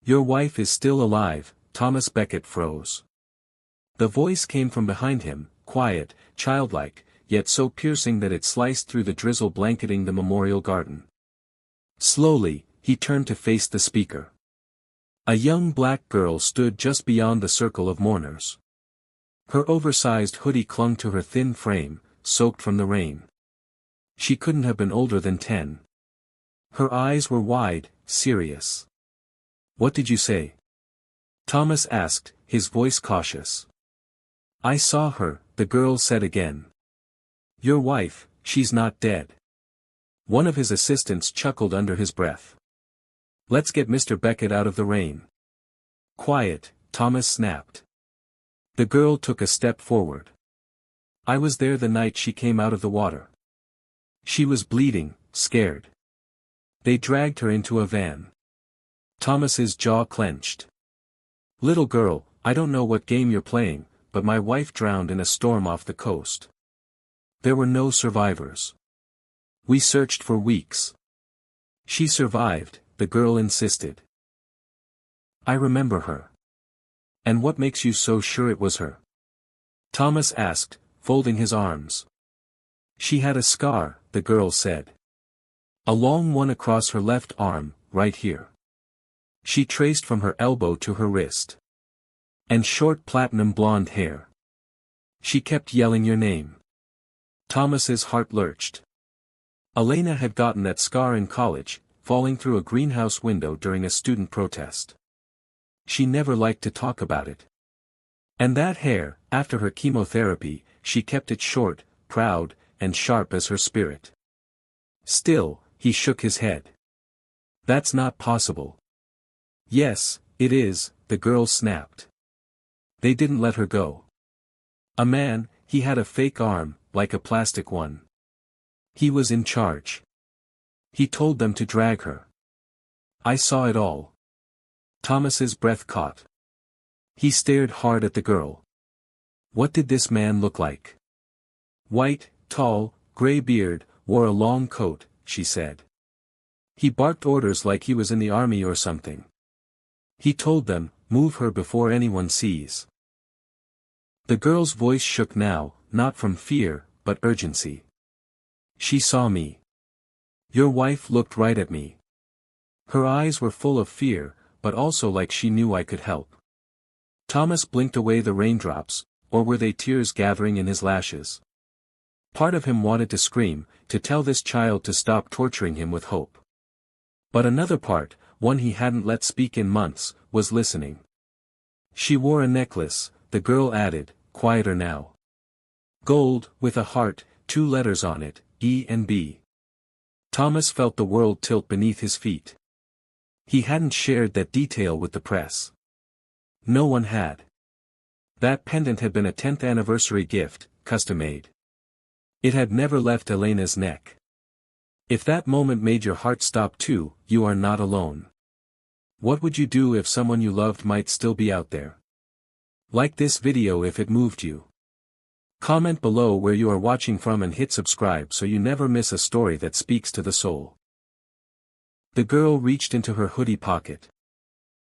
Your wife is still alive. Thomas Becket froze. The voice came from behind him, quiet, childlike, yet so piercing that it sliced through the drizzle blanketing the memorial garden. Slowly, he turned to face the speaker. A young black girl stood just beyond the circle of mourners. Her oversized hoodie clung to her thin frame, soaked from the rain. She couldn't have been older than 10. Her eyes were wide, serious. "What did you say?" Thomas asked, his voice cautious. "I saw her," the girl said again. "Your wife, she's not dead." One of his assistants chuckled under his breath. "Let's get Mr. Becket out of the rain." "Quiet," Thomas snapped. The girl took a step forward. "I was there the night she came out of the water. She was bleeding, scared. They dragged her into a van." Thomas's jaw clenched. "Little girl, I don't know what game you're playing, but my wife drowned in a storm off the coast. There were no survivors. We searched for weeks. She survived," the girl insisted. "I remember her." "And what makes you so sure it was her?" Thomas asked, folding his arms. "She had a scar," the girl said. "A long one across her left arm, right here." She traced from her elbow to her wrist. "And short platinum blonde hair. She kept yelling your name." Thomas's heart lurched. Elena had gotten that scar in college, falling through a greenhouse window during a student protest. She never liked to talk about it. And that hair, after her chemotherapy, she kept it short, proud, and sharp as her spirit. Still, he shook his head. "That's not possible." "Yes, it is," the girl snapped. "They didn't let her go. A man, he had a fake arm, like a plastic one. He was in charge. He told them to drag her. I saw it all." Thomas's breath caught. He stared hard at the girl. What did this man look like? "White, tall, gray beard, wore a long coat," she said. "He barked orders like he was in the army or something. He told them, 'Move her before anyone sees.'" The girl's voice shook now, not from fear, but urgency. "She saw me. Your wife looked right at me. Her eyes were full of fear, but also like she knew I could help." Thomas blinked away the raindrops, or were they tears gathering in his lashes? Part of him wanted to scream, to tell this child to stop torturing him with hope. But another part, one he hadn't let speak in months, was listening. "She wore a necklace," the girl added, quieter now. "Gold, with a heart, 2 letters on it, E and B." Thomas felt the world tilt beneath his feet. He hadn't shared that detail with the press. No one had. That pendant had been a 10th anniversary gift, custom-made. It had never left Elena's neck. If that moment made your heart stop too, you are not alone. What would you do if someone you loved might still be out there? Like this video if it moved you. Comment below where you are watching from and hit subscribe so you never miss a story that speaks to the soul. The girl reached into her hoodie pocket.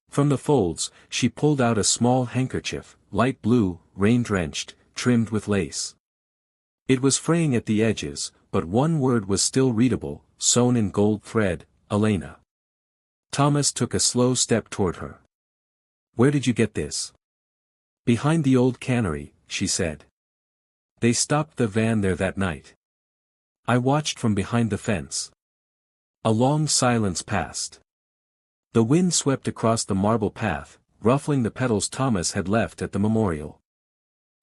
From the folds, she pulled out a small handkerchief, light blue, rain-drenched, trimmed with lace. It was fraying at the edges, but one word was still readable, sewn in gold thread, Elena. Thomas took a slow step toward her. "Where did you get this?" "Behind the old cannery," she said. "They stopped the van there that night. I watched from behind the fence." A long silence passed. The wind swept across the marble path, ruffling the petals Thomas had left at the memorial.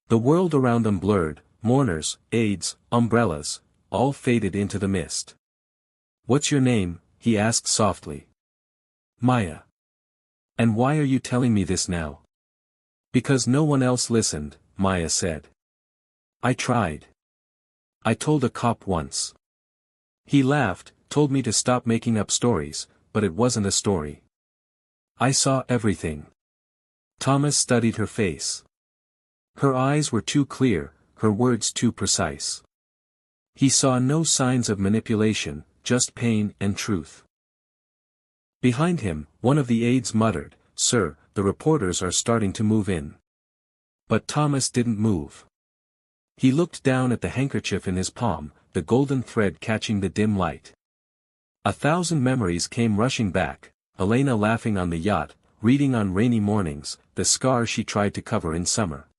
The world around them blurred, mourners, aides, umbrellas, all faded into the mist. "What's your name?" he asked softly. "Maya." "And why are you telling me this now?" "Because no one else listened," Maya said. "I tried. I told a cop once. He laughed, told me to stop making up stories, but it wasn't a story. I saw everything." Thomas studied her face. Her eyes were too clear, her words too precise. He saw no signs of manipulation, just pain and truth. Behind him, one of the aides muttered, "Sir, the reporters are starting to move in." But Thomas didn't move. He looked down at the handkerchief in his palm, the golden thread catching the dim light. 1,000 memories came rushing back, Elena laughing on the yacht, reading on rainy mornings, the scar she tried to cover in summer.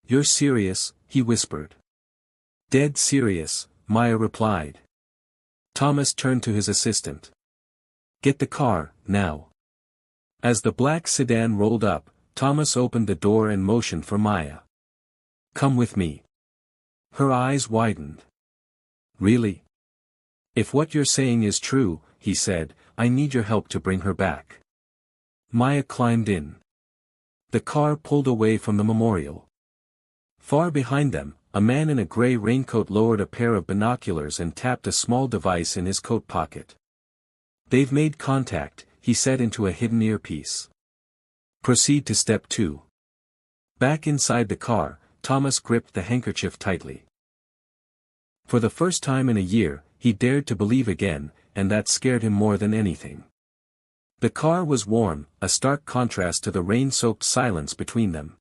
"You're serious?" he whispered. "Dead serious," Maya replied. Thomas turned to his assistant. "Get the car, now." As the black sedan rolled up, Thomas opened the door and motioned for Maya. "Come with me." Her eyes widened. "Really? If what you're saying is true," he said, "I need your help to bring her back." Maya climbed in. The car pulled away from the memorial. Far behind them, a man in a gray raincoat lowered a pair of binoculars and tapped a small device in his coat pocket. "They've made contact," he said into a hidden earpiece. "Proceed to step 2. Back inside the car, Thomas gripped the handkerchief tightly. For the first time in a year, he dared to believe again, and that scared him more than anything. The car was warm, a stark contrast to the rain-soaked silence between them.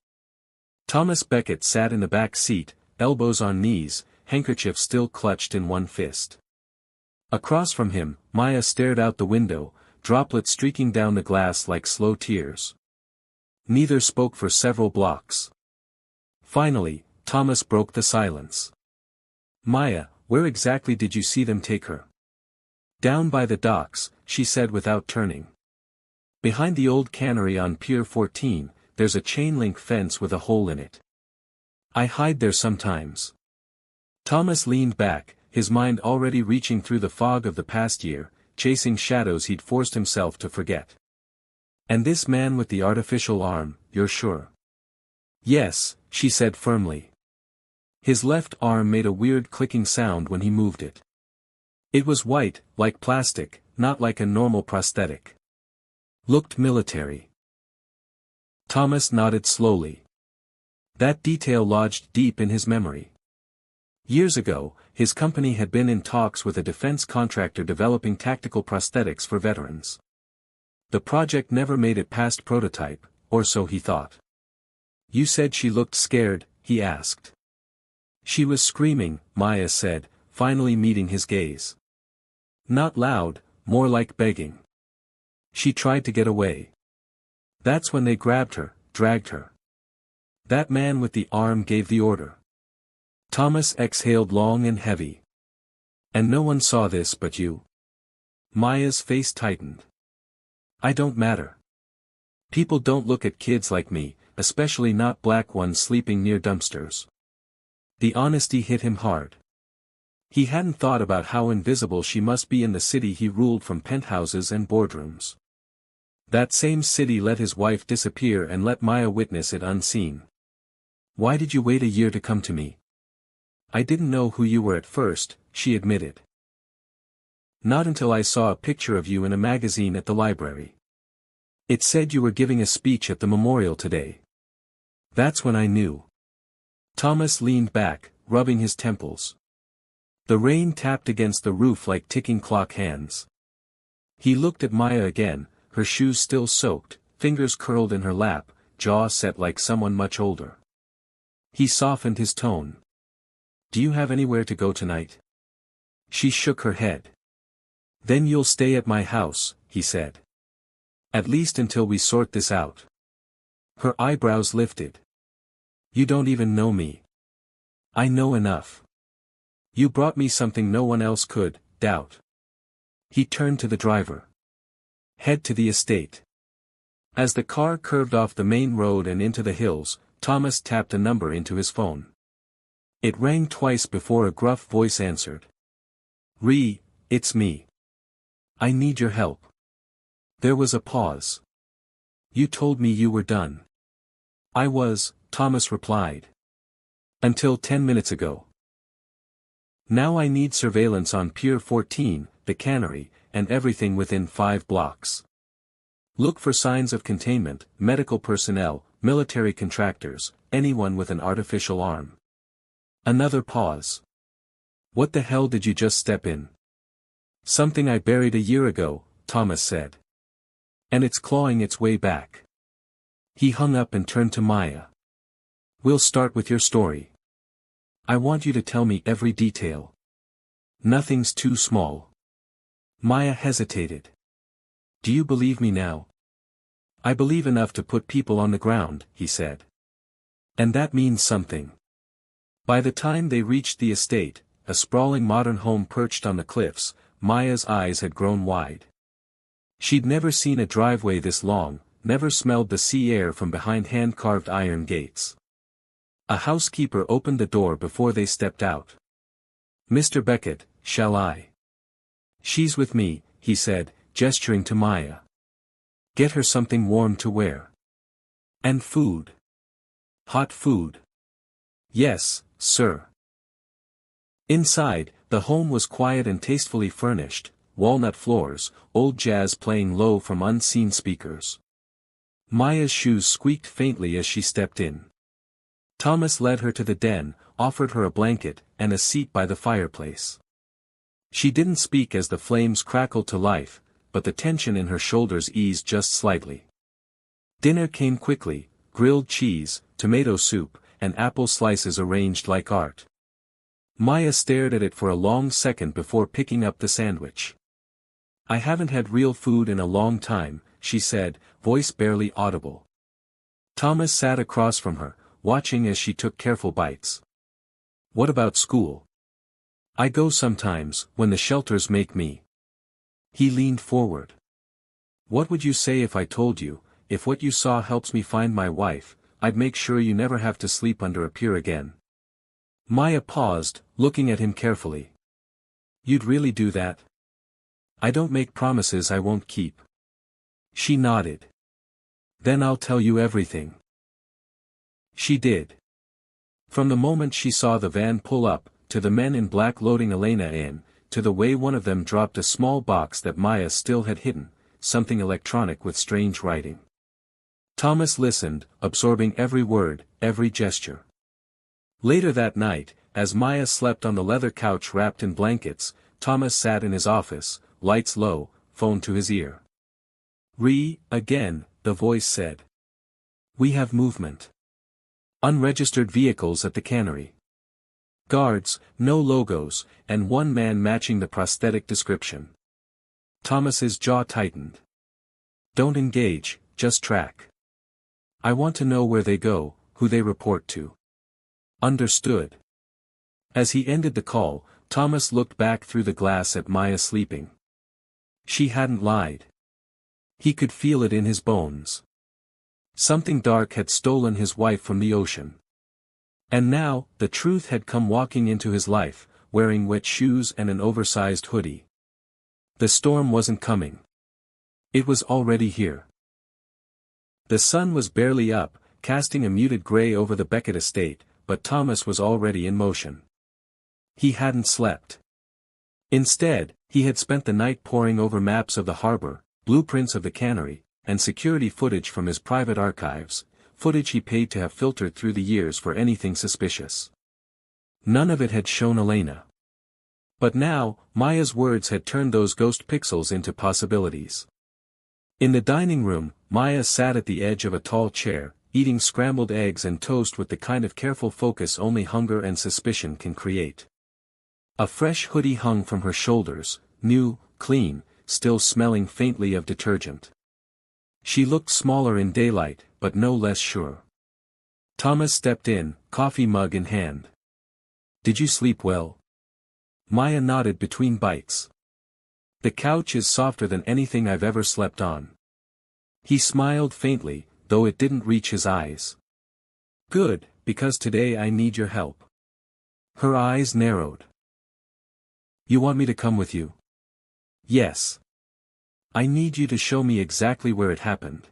Thomas Beckett sat in the back seat, elbows on knees, handkerchief still clutched in one fist. Across from him, Maya stared out the window, droplets streaking down the glass like slow tears. Neither spoke for several blocks. Finally, Thomas broke the silence. "Maya, where exactly did you see them take her?" "Down by the docks," she said without turning. "Behind the old cannery on Pier 14, there's a chain-link fence with a hole in it. I hide there sometimes." Thomas leaned back, his mind already reaching through the fog of the past year, chasing shadows he'd forced himself to forget. "And this man with the artificial arm, you're sure?" "Yes," she said firmly. His left arm made a weird clicking sound when he moved it. It was white, like plastic, not like a normal prosthetic. Looked military. Thomas nodded slowly. That detail lodged deep in his memory. Years ago, his company had been in talks with a defense contractor developing tactical prosthetics for veterans. The project never made it past prototype, or so he thought. "You said she looked scared?" he asked. "She was screaming," Maya said, finally meeting his gaze. "Not loud, more like begging. She tried to get away. That's when they grabbed her, dragged her. That man with the arm gave the order." Thomas exhaled long and heavy. "And no one saw this but you?" Maya's face tightened. "I don't matter. People don't look at kids like me, especially not black ones sleeping near dumpsters." The honesty hit him hard. He hadn't thought about how invisible she must be in the city he ruled from penthouses and boardrooms. That same city let his wife disappear and let Maya witness it unseen. "Why did you wait a year to come to me?" "I didn't know who you were at first," she admitted. "Not until I saw a picture of you in a magazine at the library. It said you were giving a speech at the memorial today. That's when I knew." Thomas leaned back, rubbing his temples. The rain tapped against the roof like ticking clock hands. He looked at Maya again, her shoes still soaked, fingers curled in her lap, jaw set like someone much older. He softened his tone. "Do you have anywhere to go tonight?" She shook her head. "Then you'll stay at my house," he said. "At least until we sort this out." Her eyebrows lifted. "You don't even know me." "I know enough. You brought me something no one else could, doubt." He turned to the driver. "Head to the estate." As the car curved off the main road and into the hills, Thomas tapped a number into his phone. It rang twice before a gruff voice answered. It's me. I need your help." There was a pause. "You told me you were done." "I was," Thomas replied. "Until 10 minutes ago. Now I need surveillance on Pier 14, the cannery, and everything within 5 blocks. Look for signs of containment, medical personnel, military contractors, anyone with an artificial arm." Another pause. "What the hell did you just step in?" "Something I buried a year ago," Thomas said. And it's clawing its way back. He hung up and turned to Maya. We'll start with your story. I want you to tell me every detail. Nothing's too small. Maya hesitated. Do you believe me now? I believe enough to put people on the ground, he said. And that means something. By the time they reached the estate, a sprawling modern home perched on the cliffs, Maya's eyes had grown wide. She'd never seen a driveway this long, never smelled the sea air from behind hand-carved iron gates. A housekeeper opened the door before they stepped out. Mr. Beckett, shall I? She's with me, he said, gesturing to Maya. Get her something warm to wear. And food. Hot food. Yes, sir. Inside, the home was quiet and tastefully furnished, walnut floors, old jazz playing low from unseen speakers. Maya's shoes squeaked faintly as she stepped in. Thomas led her to the den, offered her a blanket, and a seat by the fireplace. She didn't speak as the flames crackled to life, but the tension in her shoulders eased just slightly. Dinner came quickly, grilled cheese, tomato soup, and apple slices arranged like art. Maya stared at it for a long second before picking up the sandwich. I haven't had real food in a long time, she said, voice barely audible. Thomas sat across from her, watching as she took careful bites. What about school? I go sometimes, when the shelters make me. He leaned forward. What would you say if I told you, if what you saw helps me find my wife, I'd make sure you never have to sleep under a pier again? Maya paused, looking at him carefully. You'd really do that? I don't make promises I won't keep. She nodded. Then I'll tell you everything. She did. From the moment she saw the van pull up, to the men in black loading Elena in, to the way one of them dropped a small box that Maya still had hidden, something electronic with strange writing. Thomas listened, absorbing every word, every gesture. Later that night, as Maya slept on the leather couch wrapped in blankets, Thomas sat in his office, lights low, phone to his ear. Again, the voice said. We have movement. Unregistered vehicles at the cannery. Guards, no logos, and one man matching the prosthetic description. Thomas's jaw tightened. Don't engage, just track. I want to know where they go, who they report to. Understood. As he ended the call, Thomas looked back through the glass at Maya sleeping. She hadn't lied. He could feel it in his bones. Something dark had stolen his wife from the ocean. And now, the truth had come walking into his life, wearing wet shoes and an oversized hoodie. The storm wasn't coming. It was already here. The sun was barely up, casting a muted gray over the Beckett estate, but Thomas was already in motion. He hadn't slept. Instead, he had spent the night poring over maps of the harbor, blueprints of the cannery, and security footage from his private archives, footage he paid to have filtered through the years for anything suspicious. None of it had shown Elena. But now, Maya's words had turned those ghost pixels into possibilities. In the dining room, Maya sat at the edge of a tall chair, eating scrambled eggs and toast with the kind of careful focus only hunger and suspicion can create. A fresh hoodie hung from her shoulders, new, clean, still smelling faintly of detergent. She looked smaller in daylight, but no less sure. Thomas stepped in, coffee mug in hand. Did you sleep well? Maya nodded between bites. The couch is softer than anything I've ever slept on. He smiled faintly, though it didn't reach his eyes. Good, because today I need your help. Her eyes narrowed. You want me to come with you? Yes. I need you to show me exactly where it happened.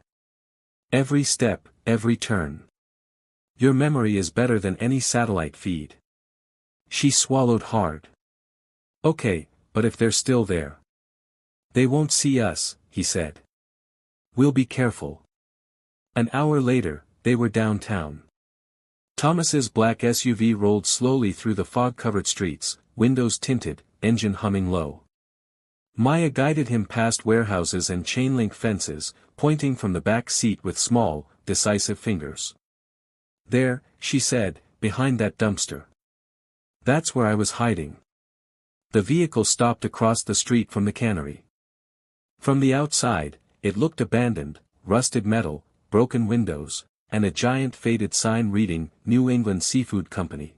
Every step, every turn. Your memory is better than any satellite feed. She swallowed hard. Okay, but if they're still there. They won't see us, he said. We'll be careful. An hour later, they were downtown. Thomas's black SUV rolled slowly through the fog-covered streets, windows tinted, engine humming low. Maya guided him past warehouses and chain-link fences, pointing from the back seat with small, decisive fingers. "There," she said, "behind that dumpster. That's where I was hiding." The vehicle stopped across the street from the cannery. From the outside, it looked abandoned, rusted metal, broken windows, and a giant faded sign reading, "New England Seafood Company."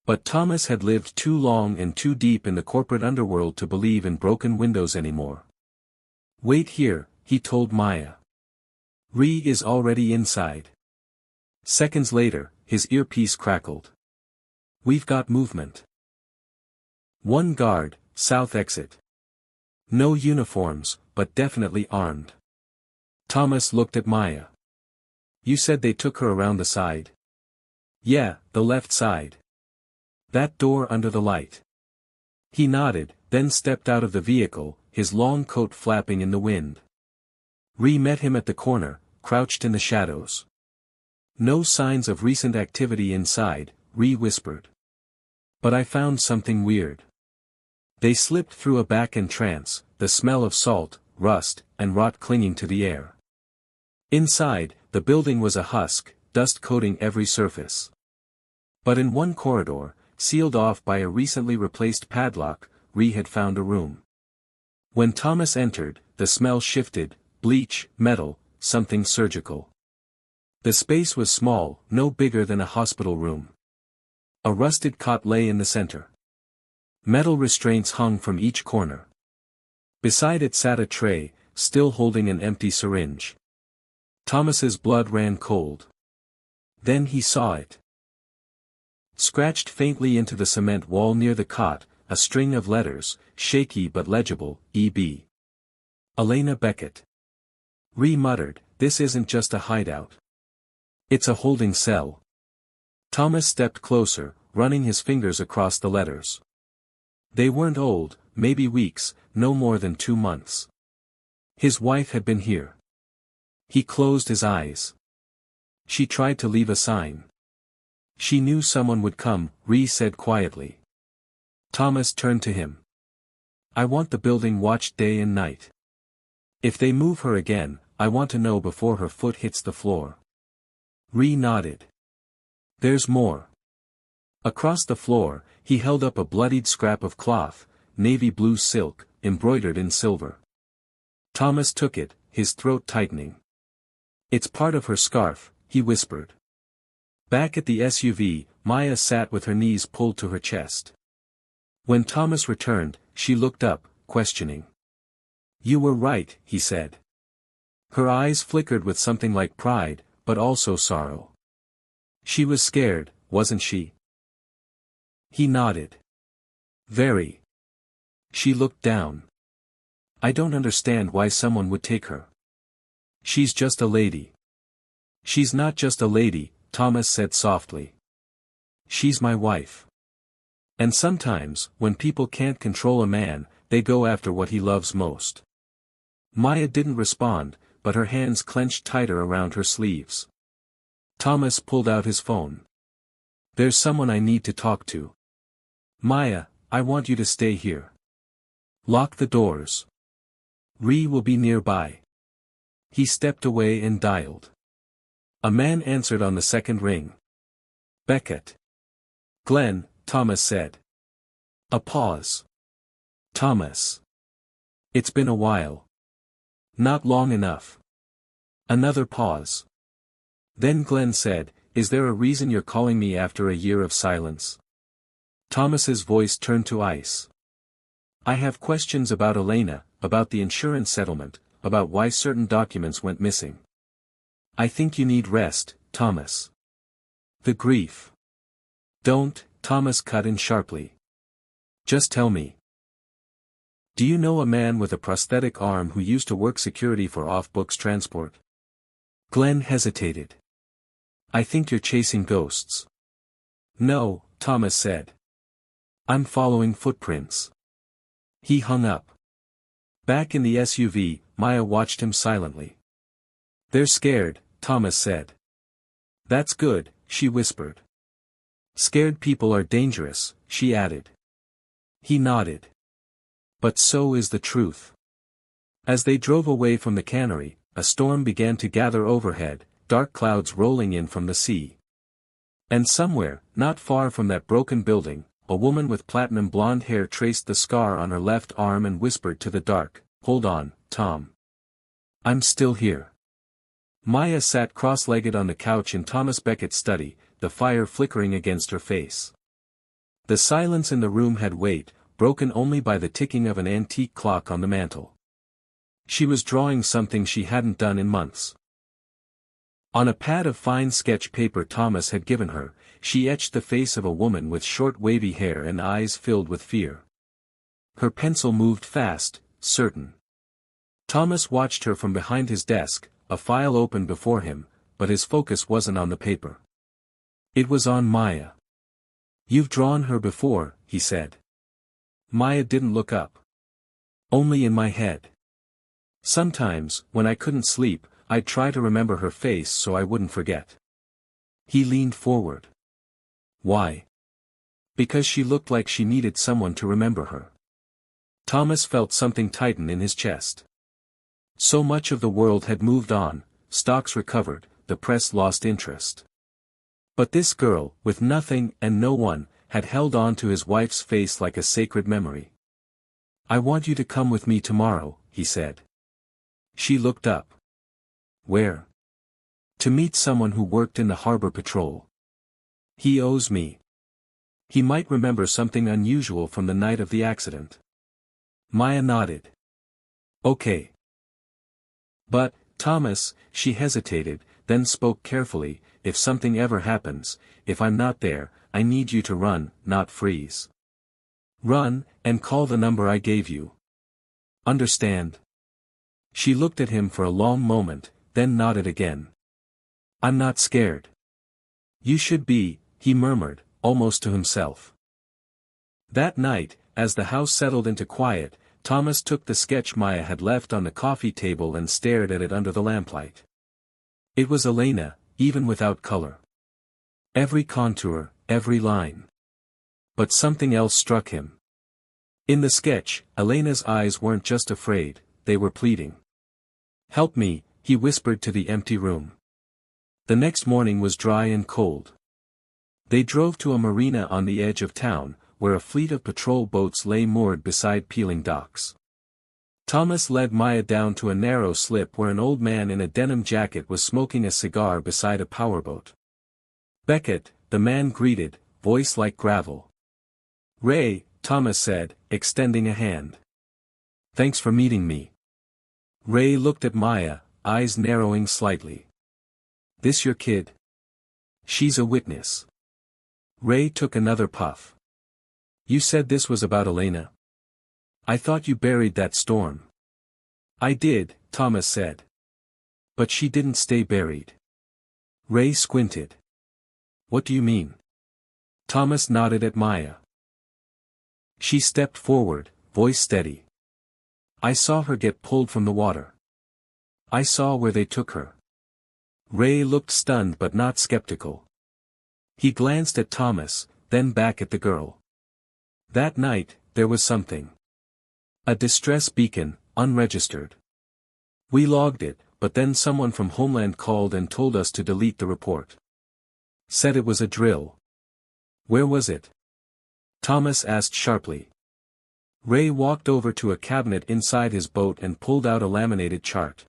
But Thomas had lived too long and too deep in the corporate underworld to believe in broken windows anymore. "Wait here," he told Maya. "Ree is already inside." Seconds later, his earpiece crackled. "We've got movement. One guard, south exit. No uniforms, but definitely armed." Thomas looked at Maya. "You said they took her around the side?" "Yeah, the left side. That door under the light." He nodded, then stepped out of the vehicle, his long coat flapping in the wind. Ree met him at the corner, crouched in the shadows. "No signs of recent activity inside," Ree whispered. "But I found something weird." They slipped through a back entrance, the smell of salt, rust, and rot clinging to the air. Inside, the building was a husk, dust coating every surface. But in one corridor, sealed off by a recently replaced padlock, Ree had found a room. When Thomas entered, the smell shifted: bleach, metal, something surgical. The space was small, no bigger than a hospital room. A rusted cot lay in the center. Metal restraints hung from each corner. Beside it sat a tray, still holding an empty syringe. Thomas's blood ran cold. Then he saw it. Scratched faintly into the cement wall near the cot, a string of letters, shaky but legible, E.B. Elena Beckett. Ree muttered, "This isn't just a hideout. It's a holding cell." Thomas stepped closer, running his fingers across the letters. They weren't old, maybe weeks, no more than 2 months. His wife had been here. He closed his eyes. She tried to leave a sign. She knew someone would come, Ree said quietly. Thomas turned to him. "I want the building watched day and night. If they move her again, I want to know before her foot hits the floor." Ree nodded. "There's more." Across the floor, he held up a bloodied scrap of cloth, navy blue silk, embroidered in silver. Thomas took it, his throat tightening. "It's part of her scarf," he whispered. Back at the SUV, Maya sat with her knees pulled to her chest. When Thomas returned, she looked up, questioning. "You were right," he said. Her eyes flickered with something like pride, but also sorrow. "She was scared, wasn't she?" He nodded. "Very." She looked down. "I don't understand why someone would take her. She's just a lady." "She's not just a lady," Thomas said softly. "She's my wife. And sometimes, when people can't control a man, they go after what he loves most." Maya didn't respond, but her hands clenched tighter around her sleeves. Thomas pulled out his phone. "There's someone I need to talk to." "Maya, I want you to stay here. Lock the doors. Ree will be nearby." He stepped away and dialed. A man answered on the second ring. "Beckett." "Glenn," Thomas said. A pause. "Thomas. It's been a while." "Not long enough." Another pause. Then Glenn said, "Is there a reason you're calling me after a year of silence?" Thomas's voice turned to ice. "I have questions about Elena, about the insurance settlement, about why certain documents went missing." "I think you need rest, Thomas." "The grief." "Don't," Thomas cut in sharply. "Just tell me. Do you know a man with a prosthetic arm who used to work security for off-books transport?" Glenn hesitated. "I think you're chasing ghosts." "No," Thomas said. "I'm following footprints." He hung up. Back in the SUV, Maya watched him silently. "They're scared," Thomas said. "That's good," she whispered. "Scared people are dangerous," she added. He nodded. But so is the truth. As they drove away from the cannery, a storm began to gather overhead, dark clouds rolling in from the sea. And somewhere, not far from that broken building, a woman with platinum blonde hair traced the scar on her left arm and whispered to the dark, "Hold on, Tom. I'm still here." Maya sat cross-legged on the couch in Thomas Beckett's study, the fire flickering against her face. The silence in the room had weight, broken only by the ticking of an antique clock on the mantel. She was drawing something she hadn't done in months. On a pad of fine sketch paper Thomas had given her, she etched the face of a woman with short wavy hair and eyes filled with fear. Her pencil moved fast, certain. Thomas watched her from behind his desk, a file open before him, but his focus wasn't on the paper. It was on Maya. "You've drawn her before," he said. Maya didn't look up. "Only in my head. Sometimes, when I couldn't sleep, I'd try to remember her face so I wouldn't forget." He leaned forward. "Why?" "Because she looked like she needed someone to remember her." Thomas felt something tighten in his chest. So much of the world had moved on, stocks recovered, the press lost interest. But this girl, with nothing and no one, had held on to his wife's face like a sacred memory. "I want you to come with me tomorrow," he said. She looked up. "Where?" "To meet someone who worked in the harbor patrol. He owes me. He might remember something unusual from the night of the accident." Maya nodded. "Okay." "But, Thomas," she hesitated, then spoke carefully, "if something ever happens, if I'm not there, I need you to run, not freeze. Run, and call the number I gave you. Understand?" She looked at him for a long moment, then nodded again. "I'm not scared." "You should be," he murmured, almost to himself. That night, as the house settled into quiet, Thomas took the sketch Maya had left on the coffee table and stared at it under the lamplight. It was Elena, even without color. Every contour, every line. But something else struck him. In the sketch, Elena's eyes weren't just afraid, they were pleading. "Help me," he whispered to the empty room. The next morning was dry and cold. They drove to a marina on the edge of town, where a fleet of patrol boats lay moored beside peeling docks. Thomas led Maya down to a narrow slip where an old man in a denim jacket was smoking a cigar beside a powerboat. "Beckett," the man greeted, voice like gravel. "Ray," Thomas said, extending a hand. "Thanks for meeting me." Ray looked at Maya, eyes narrowing slightly. "This your kid?" "She's a witness." Ray took another puff. "You said this was about Elena? I thought you buried that storm." "I did," Thomas said. "But she didn't stay buried." Ray squinted. "What do you mean?" Thomas nodded at Maya. She stepped forward, voice steady. "I saw her get pulled from the water. I saw where they took her." Ray looked stunned but not skeptical. He glanced at Thomas, then back at the girl. "That night, there was something. A distress beacon, unregistered. We logged it, but then someone from Homeland called and told us to delete the report. Said it was a drill." "Where was it?" Thomas asked sharply. Ray walked over to a cabinet inside his boat and pulled out a laminated chart.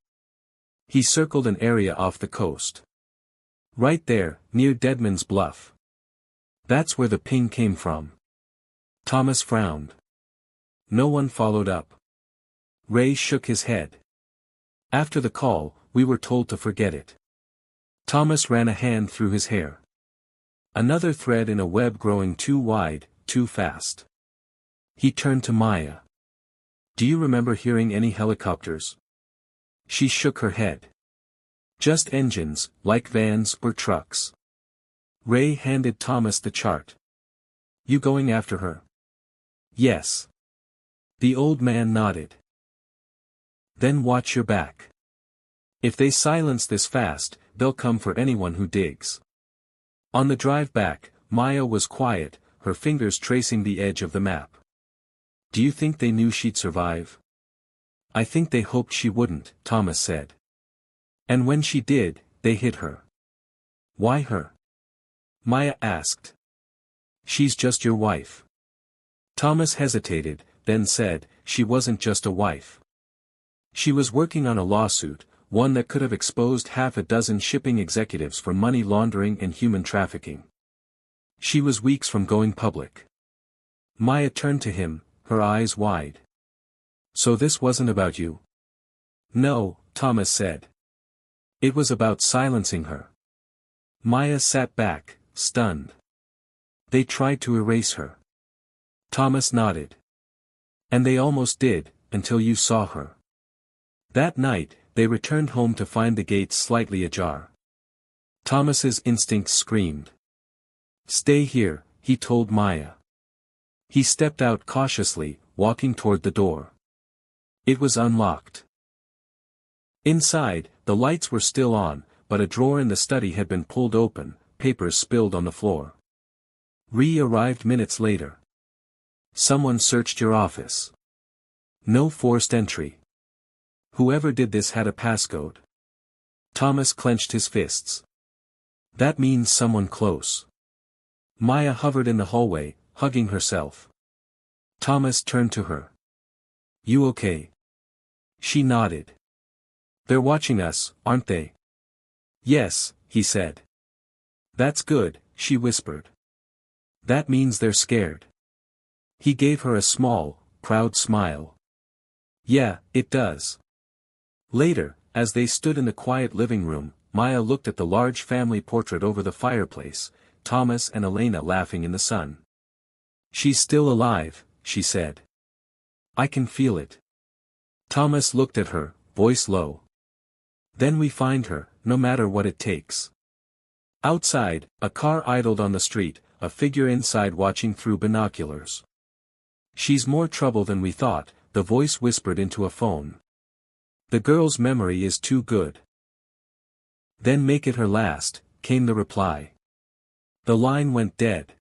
He circled an area off the coast. "Right there, near Deadman's Bluff. That's where the ping came from." Thomas frowned. No one followed up. Ray shook his head. "After the call, we were told to forget it." Thomas ran a hand through his hair. Another thread in a web growing too wide, too fast. He turned to Maya. "Do you remember hearing any helicopters?" She shook her head. "Just engines, like vans or trucks." Ray handed Thomas the chart. "You going after her?" "Yes." The old man nodded. "Then watch your back. If they silence this fast, they'll come for anyone who digs." On the drive back, Maya was quiet, her fingers tracing the edge of the map. Do you think they knew she'd survive? I think they hoped she wouldn't, Thomas said. And when she did, they hit her. Why her? Maya asked. She's just your wife. Thomas hesitated, then said, she wasn't just a wife. She was working on a lawsuit, one that could have exposed half a dozen shipping executives for money laundering and human trafficking. She was weeks from going public. Maya turned to him, her eyes wide. So this wasn't about you? No, Thomas said. It was about silencing her. Maya sat back, stunned. They tried to erase her. Thomas nodded. And they almost did, until you saw her. That night, they returned home to find the gates slightly ajar. Thomas's instincts screamed. Stay here, he told Maya. He stepped out cautiously, walking toward the door. It was unlocked. Inside, the lights were still on, but a drawer in the study had been pulled open, papers spilled on the floor. Ree arrived minutes later. Someone searched your office. No forced entry. Whoever did this had a passcode. Thomas clenched his fists. That means someone close. Maya hovered in the hallway, hugging herself. Thomas turned to her. You okay? She nodded. They're watching us, aren't they? Yes, he said. That's good, she whispered. That means they're scared. He gave her a small, proud smile. Yeah, it does. Later, as they stood in the quiet living room, Maya looked at the large family portrait over the fireplace, Thomas and Elena laughing in the sun. She's still alive, she said. I can feel it. Thomas looked at her, voice low. Then we find her, no matter what it takes. Outside, a car idled on the street, a figure inside watching through binoculars. She's more trouble than we thought, the voice whispered into a phone. The girl's memory is too good. Then make it her last, came the reply. The line went dead.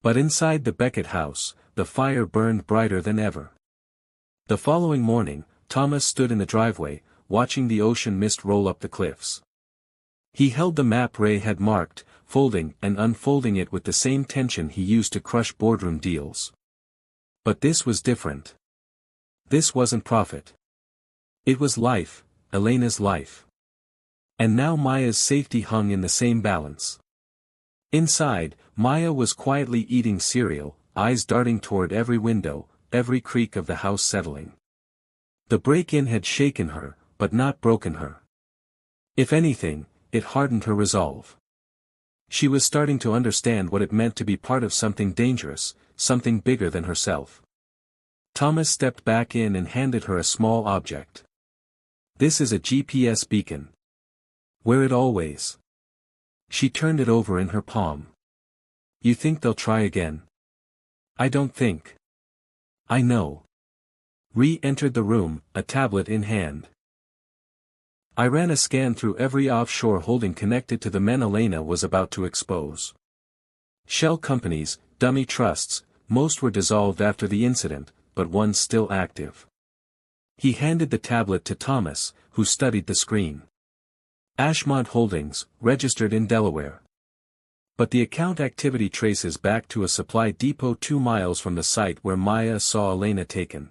But inside the Beckett house, the fire burned brighter than ever. The following morning, Thomas stood in the driveway, watching the ocean mist roll up the cliffs. He held the map Ray had marked, folding and unfolding it with the same tension he used to crush boardroom deals. But this was different. This wasn't profit. It was life, Elena's life. And now Maya's safety hung in the same balance. Inside, Maya was quietly eating cereal, eyes darting toward every window, every creak of the house settling. The break-in had shaken her, but not broken her. If anything, it hardened her resolve. She was starting to understand what it meant to be part of something dangerous, something bigger than herself. Thomas stepped back in and handed her a small object. This is a GPS beacon. Wear it always. She turned it over in her palm. You think they'll try again? I don't think. I know. Ree entered the room, a tablet in hand. I ran a scan through every offshore holding connected to the men Elena was about to expose. Shell companies, dummy trusts, most were dissolved after the incident, but one's still active. He handed the tablet to Thomas, who studied the screen. Ashmont Holdings, registered in Delaware. But the account activity traces back to a supply depot 2 miles from the site where Maya saw Elena taken.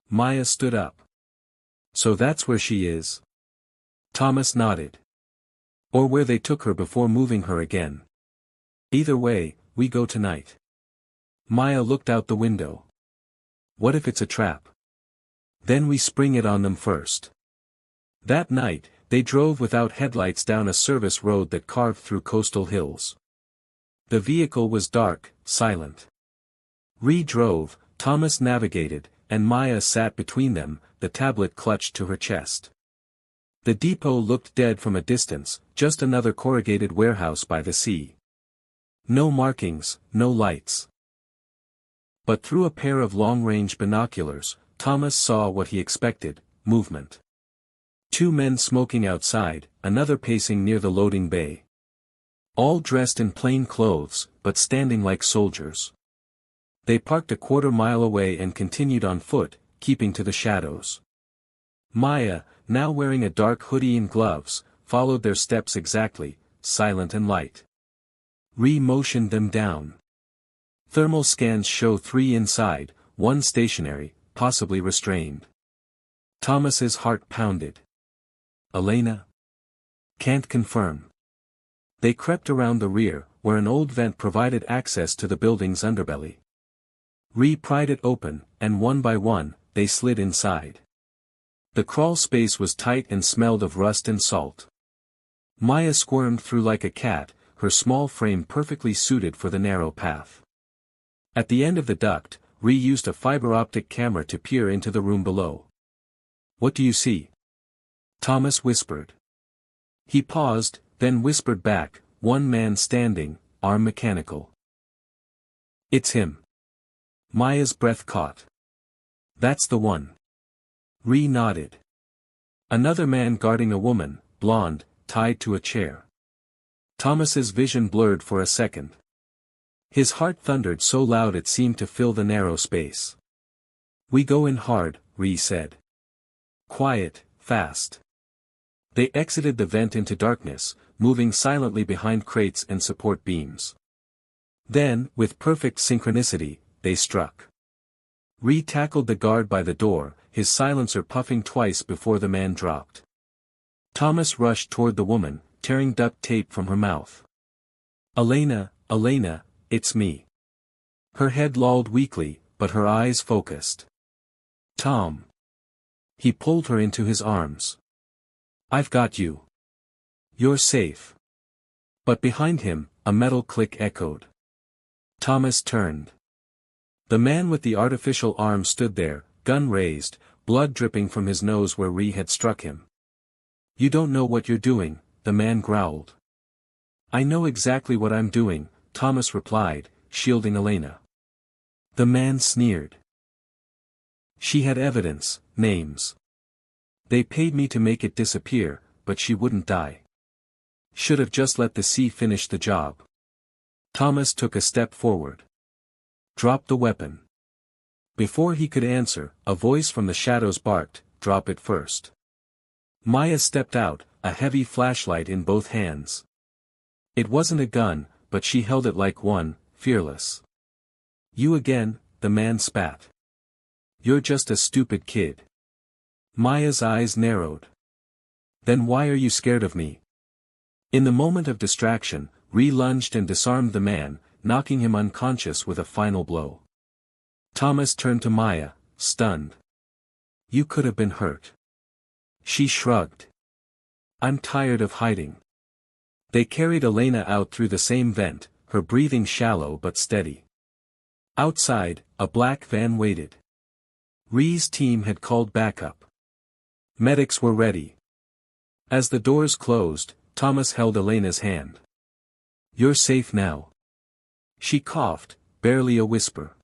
Maya stood up. So that's where she is? Thomas nodded. Or where they took her before moving her again. Either way, we go tonight. Maya looked out the window. What if it's a trap? Then we spring it on them first. That night, they drove without headlights down a service road that carved through coastal hills. The vehicle was dark, silent. Ree drove, Thomas navigated, and Maya sat between them, the tablet clutched to her chest. The depot looked dead from a distance, just another corrugated warehouse by the sea. No markings, no lights. But through a pair of long-range binoculars, Thomas saw what he expected, movement. 2 men smoking outside, another pacing near the loading bay. All dressed in plain clothes, but standing like soldiers. They parked a quarter-mile away and continued on foot, keeping to the shadows. Maya, now wearing a dark hoodie and gloves, followed their steps exactly, silent and light. Ree motioned them down. Thermal scans show 3 inside, 1 stationary, possibly restrained. Thomas's heart pounded. Elena? Can't confirm. They crept around the rear, where an old vent provided access to the building's underbelly. Ree pried it open, and one by one, they slid inside. The crawl space was tight and smelled of rust and salt. Maya squirmed through like a cat, her small frame perfectly suited for the narrow path. At the end of the duct, Ree used a fiber-optic camera to peer into the room below. "What do you see?" Thomas whispered. He paused, then whispered back, "One man standing, arm mechanical." "It's him." Maya's breath caught. "That's the one." Ree nodded. Another man guarding a woman, blonde, tied to a chair. Thomas's vision blurred for a second. His heart thundered so loud it seemed to fill the narrow space. "We go in hard," Ree said. "Quiet, fast." They exited the vent into darkness, moving silently behind crates and support beams. Then, with perfect synchronicity, they struck. Ree tackled the guard by the door, his silencer puffing twice before the man dropped. Thomas rushed toward the woman, tearing duct tape from her mouth. "Elena, Elena, it's me." Her head lolled weakly, but her eyes focused. "Tom." He pulled her into his arms. "I've got you. You're safe." But behind him, a metal click echoed. Thomas turned. The man with the artificial arm stood there, gun raised, blood dripping from his nose where Ree had struck him. "You don't know what you're doing," the man growled. "I know exactly what I'm doing," Thomas replied, shielding Elena. The man sneered. "She had evidence, names. They paid me to make it disappear, but she wouldn't die. Should have just let the sea finish the job." Thomas took a step forward. "Drop the weapon." Before he could answer, a voice from the shadows barked, "Drop it first." Maya stepped out, a heavy flashlight in both hands. It wasn't a gun, but she held it like one, fearless. "You again," the man spat. "You're just a stupid kid." Maya's eyes narrowed. "Then why are you scared of me?" In the moment of distraction, Ree lunged and disarmed the man, knocking him unconscious with a final blow. Thomas turned to Maya, stunned. "You could have been hurt." She shrugged. "I'm tired of hiding." They carried Elena out through the same vent, her breathing shallow but steady. Outside, a black van waited. Ree's team had called backup. Medics were ready. As the doors closed, Thomas held Elena's hand. "You're safe now." She coughed, barely a whisper.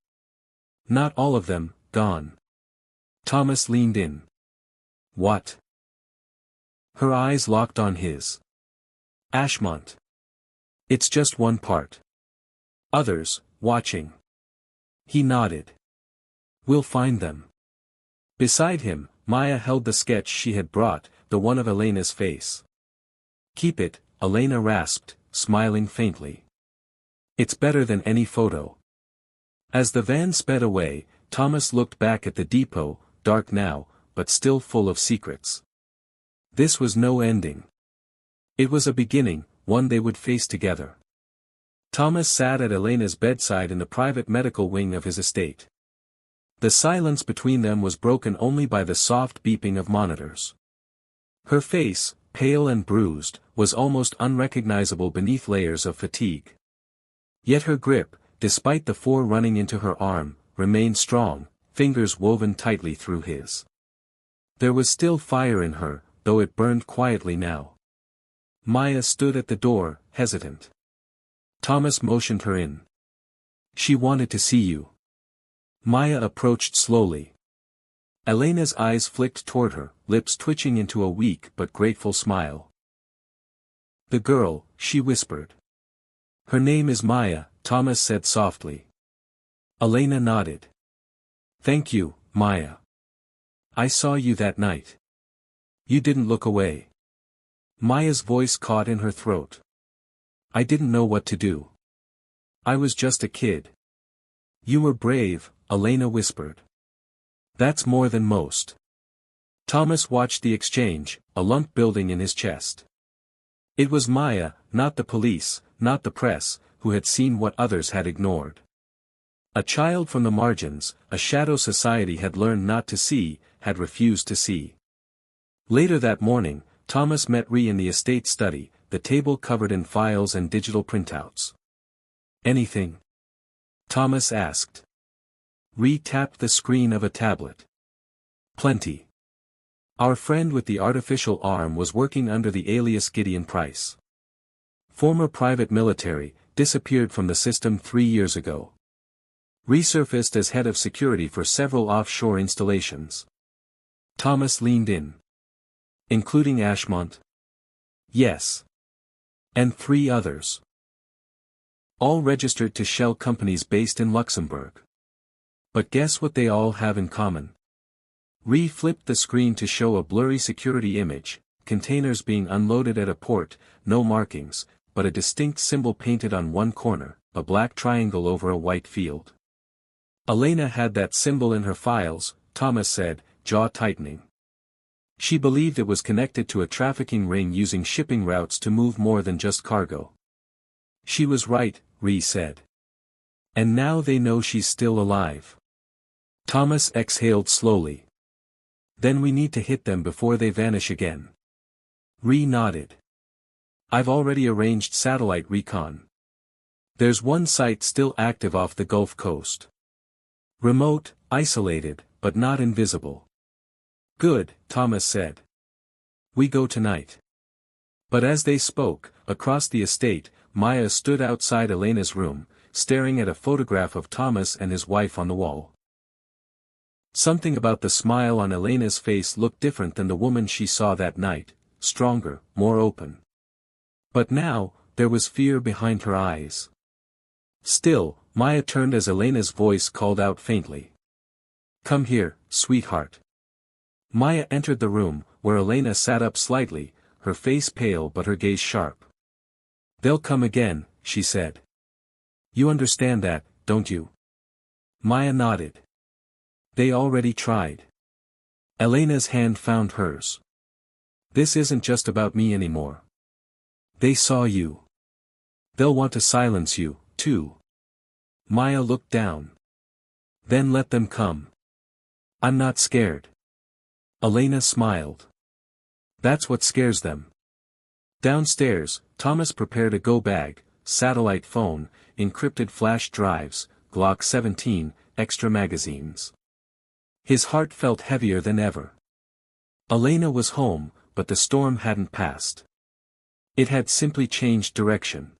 "Not all of them, gone." Thomas leaned in. "What?" Her eyes locked on his. "Ashmont. It's just one part. Others, watching." He nodded. "We'll find them." Beside him, Maya held the sketch she had brought, the one of Elena's face. "Keep it," Elena rasped, smiling faintly. "It's better than any photo." As the van sped away, Thomas looked back at the depot, dark now, but still full of secrets. This was no ending. It was a beginning, one they would face together. Thomas sat at Elena's bedside in the private medical wing of his estate. The silence between them was broken only by the soft beeping of monitors. Her face, pale and bruised, was almost unrecognizable beneath layers of fatigue. Yet her grip, despite the 4 running into her arm, remained strong, fingers woven tightly through his. There was still fire in her, though it burned quietly now. Maya stood at the door, hesitant. Thomas motioned her in. "She wanted to see you." Maya approached slowly. Elena's eyes flicked toward her, lips twitching into a weak but grateful smile. "The girl," she whispered. "Her name is Maya," Thomas said softly. Elena nodded. Thank you, Maya. I saw you that night. You didn't look away. Maya's voice caught in her throat. I didn't know what to do. I was just a kid. You were brave, Elena whispered. That's more than most. Thomas watched the exchange, a lump building in his chest. It was Maya, not the police, not the press, who had seen what others had ignored. A child from the margins, a shadow society had learned not to see, had refused to see. Later that morning, Thomas met Ree in the estate study, the table covered in files and digital printouts. Anything? Thomas asked. Ree tapped the screen of a tablet. Plenty. Our friend with the artificial arm was working under the alias Gideon Price. Former private military, disappeared from the system 3 years ago. Resurfaced as head of security for several offshore installations. Thomas leaned in. Including Ashmont? Yes. And 3 others. All registered to shell companies based in Luxembourg. But guess what they all have in common? Ree flipped the screen to show a blurry security image, containers being unloaded at a port, no markings, but a distinct symbol painted on one corner, a black triangle over a white field. Elena had that symbol in her files, Thomas said, jaw tightening. She believed it was connected to a trafficking ring using shipping routes to move more than just cargo. She was right, Ree said. And now they know she's still alive. Thomas exhaled slowly. Then we need to hit them before they vanish again. Ree nodded. I've already arranged satellite recon. There's one site still active off the Gulf Coast. Remote, isolated, but not invisible. Good, Thomas said. We go tonight. But as they spoke, across the estate, Maya stood outside Elena's room, staring at a photograph of Thomas and his wife on the wall. Something about the smile on Elena's face looked different than the woman she saw that night, stronger, more open. But now, there was fear behind her eyes. Still, Maya turned as Elena's voice called out faintly. Come here, sweetheart. Maya entered the room, where Elena sat up slightly, her face pale but her gaze sharp. They'll come again, she said. You understand that, don't you? Maya nodded. They already tried. Elena's hand found hers. This isn't just about me anymore. They saw you. They'll want to silence you, too. Maya looked down. Then let them come. I'm not scared. Elena smiled. That's what scares them. Downstairs, Thomas prepared a go bag, satellite phone, encrypted flash drives, Glock 17, extra magazines. His heart felt heavier than ever. Elena was home, but the storm hadn't passed. It had simply changed direction.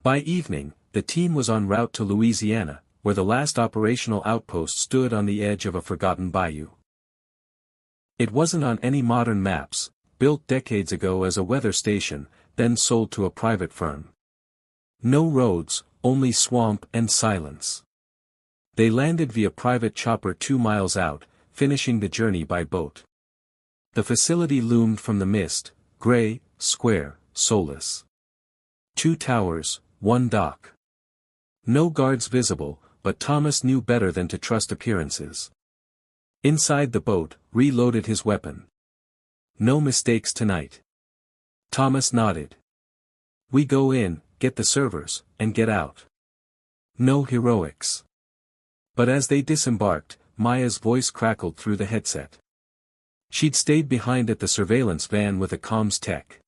By evening, the team was en route to Louisiana, where the last operational outpost stood on the edge of a forgotten bayou. It wasn't on any modern maps, built decades ago as a weather station, then sold to a private firm. No roads, only swamp and silence. They landed via private chopper 2 miles out, finishing the journey by boat. The facility loomed from the mist, gray, square, soulless. 2 towers, 1 dock. No guards visible, but Thomas knew better than to trust appearances. Inside the boat, reloaded his weapon. No mistakes tonight. Thomas nodded. We go in, get the servers, and get out. No heroics. But as they disembarked, Maya's voice crackled through the headset. She'd stayed behind at the surveillance van with a comms tech.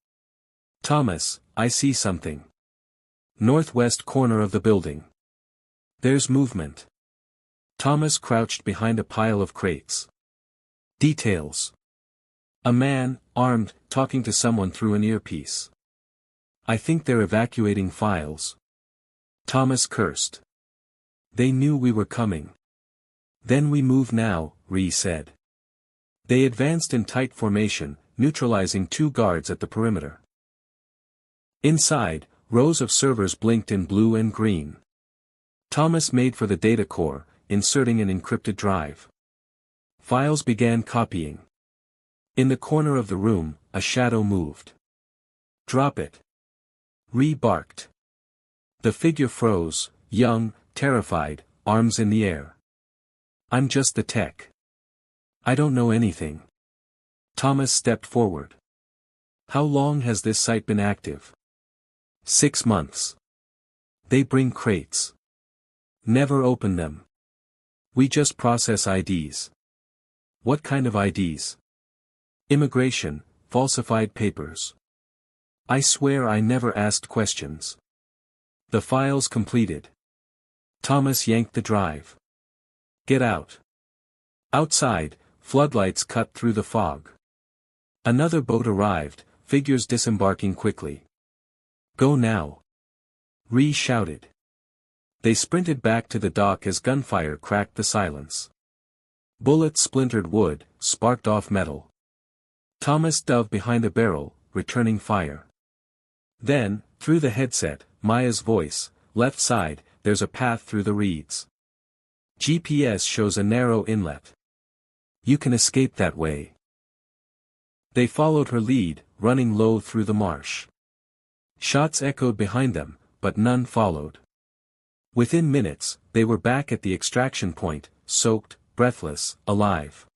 Thomas, I see something. Northwest corner of the building. There's movement. Thomas crouched behind a pile of crates. Details. A man, armed, talking to someone through an earpiece. I think they're evacuating files. Thomas cursed. They knew we were coming. Then we move now, Ree said. They advanced in tight formation, neutralizing 2 guards at the perimeter. Inside, rows of servers blinked in blue and green. Thomas made for the data core, inserting an encrypted drive. Files began copying. In the corner of the room, a shadow moved. "Drop it." Ree barked. The figure froze, young, terrified, arms in the air. "I'm just the tech. I don't know anything." Thomas stepped forward. "How long has this site been active?" 6 months. "They bring crates. Never open them. We just process IDs." "What kind of IDs?" "Immigration, falsified papers." "I swear I never asked questions." The files completed. Thomas yanked the drive. "Get out." Outside, floodlights cut through the fog. Another boat arrived, figures disembarking quickly. "Go now!" Ree shouted. They sprinted back to the dock as gunfire cracked the silence. Bullets splintered wood, sparked off metal. Thomas dove behind a barrel, returning fire. Then, through the headset, Maya's voice, "Left side, there's a path through the reeds. GPS shows a narrow inlet. You can escape that way." They followed her lead, running low through the marsh. Shots echoed behind them, but none followed. Within minutes, they were back at the extraction point, soaked, breathless, alive.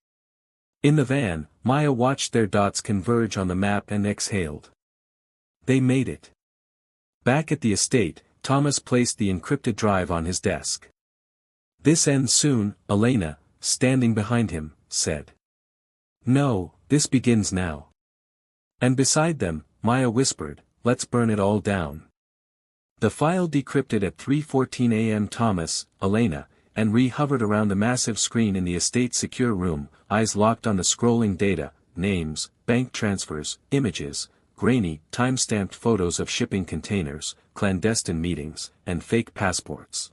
In the van, Maya watched their dots converge on the map and exhaled. They made it. Back at the estate, Thomas placed the encrypted drive on his desk. "This ends soon," Elena, standing behind him, said. "No, this begins now." And beside them, Maya whispered, "Let's burn it all down." The file decrypted at 3:14 a.m. Thomas, Elena, and Ree hovered around the massive screen in the estate's secure room, eyes locked on the scrolling data, names, bank transfers, images, grainy, time-stamped photos of shipping containers, clandestine meetings, and fake passports.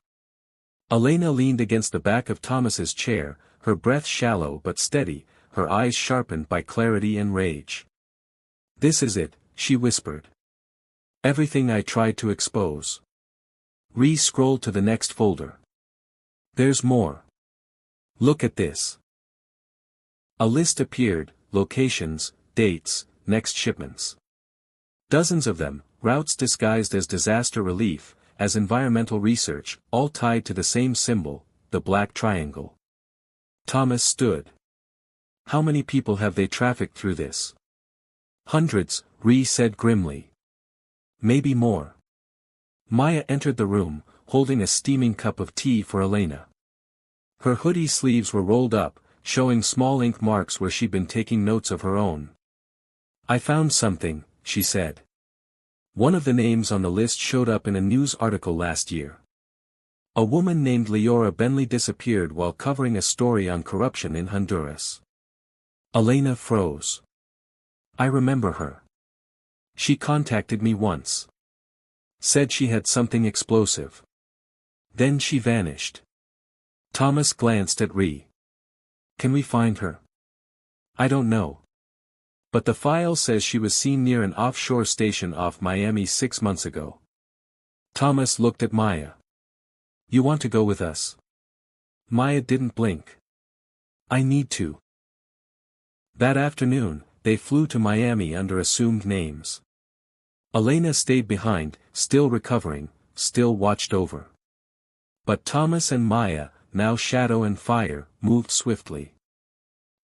Elena leaned against the back of Thomas's chair, her breath shallow but steady, her eyes sharpened by clarity and rage. "This is it," she whispered. "Everything I tried to expose." Ree scrolled to the next folder. "There's more. Look at this." A list appeared, locations, dates, next shipments. Dozens of them, routes disguised as disaster relief, as environmental research, all tied to the same symbol, the black triangle. Thomas stood. "How many people have they trafficked through this?" "Hundreds," Ree said grimly. "Maybe more." Maya entered the room, holding a steaming cup of tea for Elena. Her hoodie sleeves were rolled up, showing small ink marks where she'd been taking notes of her own. "I found something," she said. "One of the names on the list showed up in a news article last year. A woman named Leora Bentley disappeared while covering a story on corruption in Honduras." Elena froze. "I remember her. She contacted me once. Said she had something explosive. Then she vanished." Thomas glanced at Ree. "Can we find her?" "I don't know. But the file says she was seen near an offshore station off Miami 6 months ago." Thomas looked at Maya. "You want to go with us?" Maya didn't blink. "I need to." That afternoon, they flew to Miami under assumed names. Elena stayed behind, still recovering, still watched over. But Thomas and Maya, now Shadow and Fire, moved swiftly.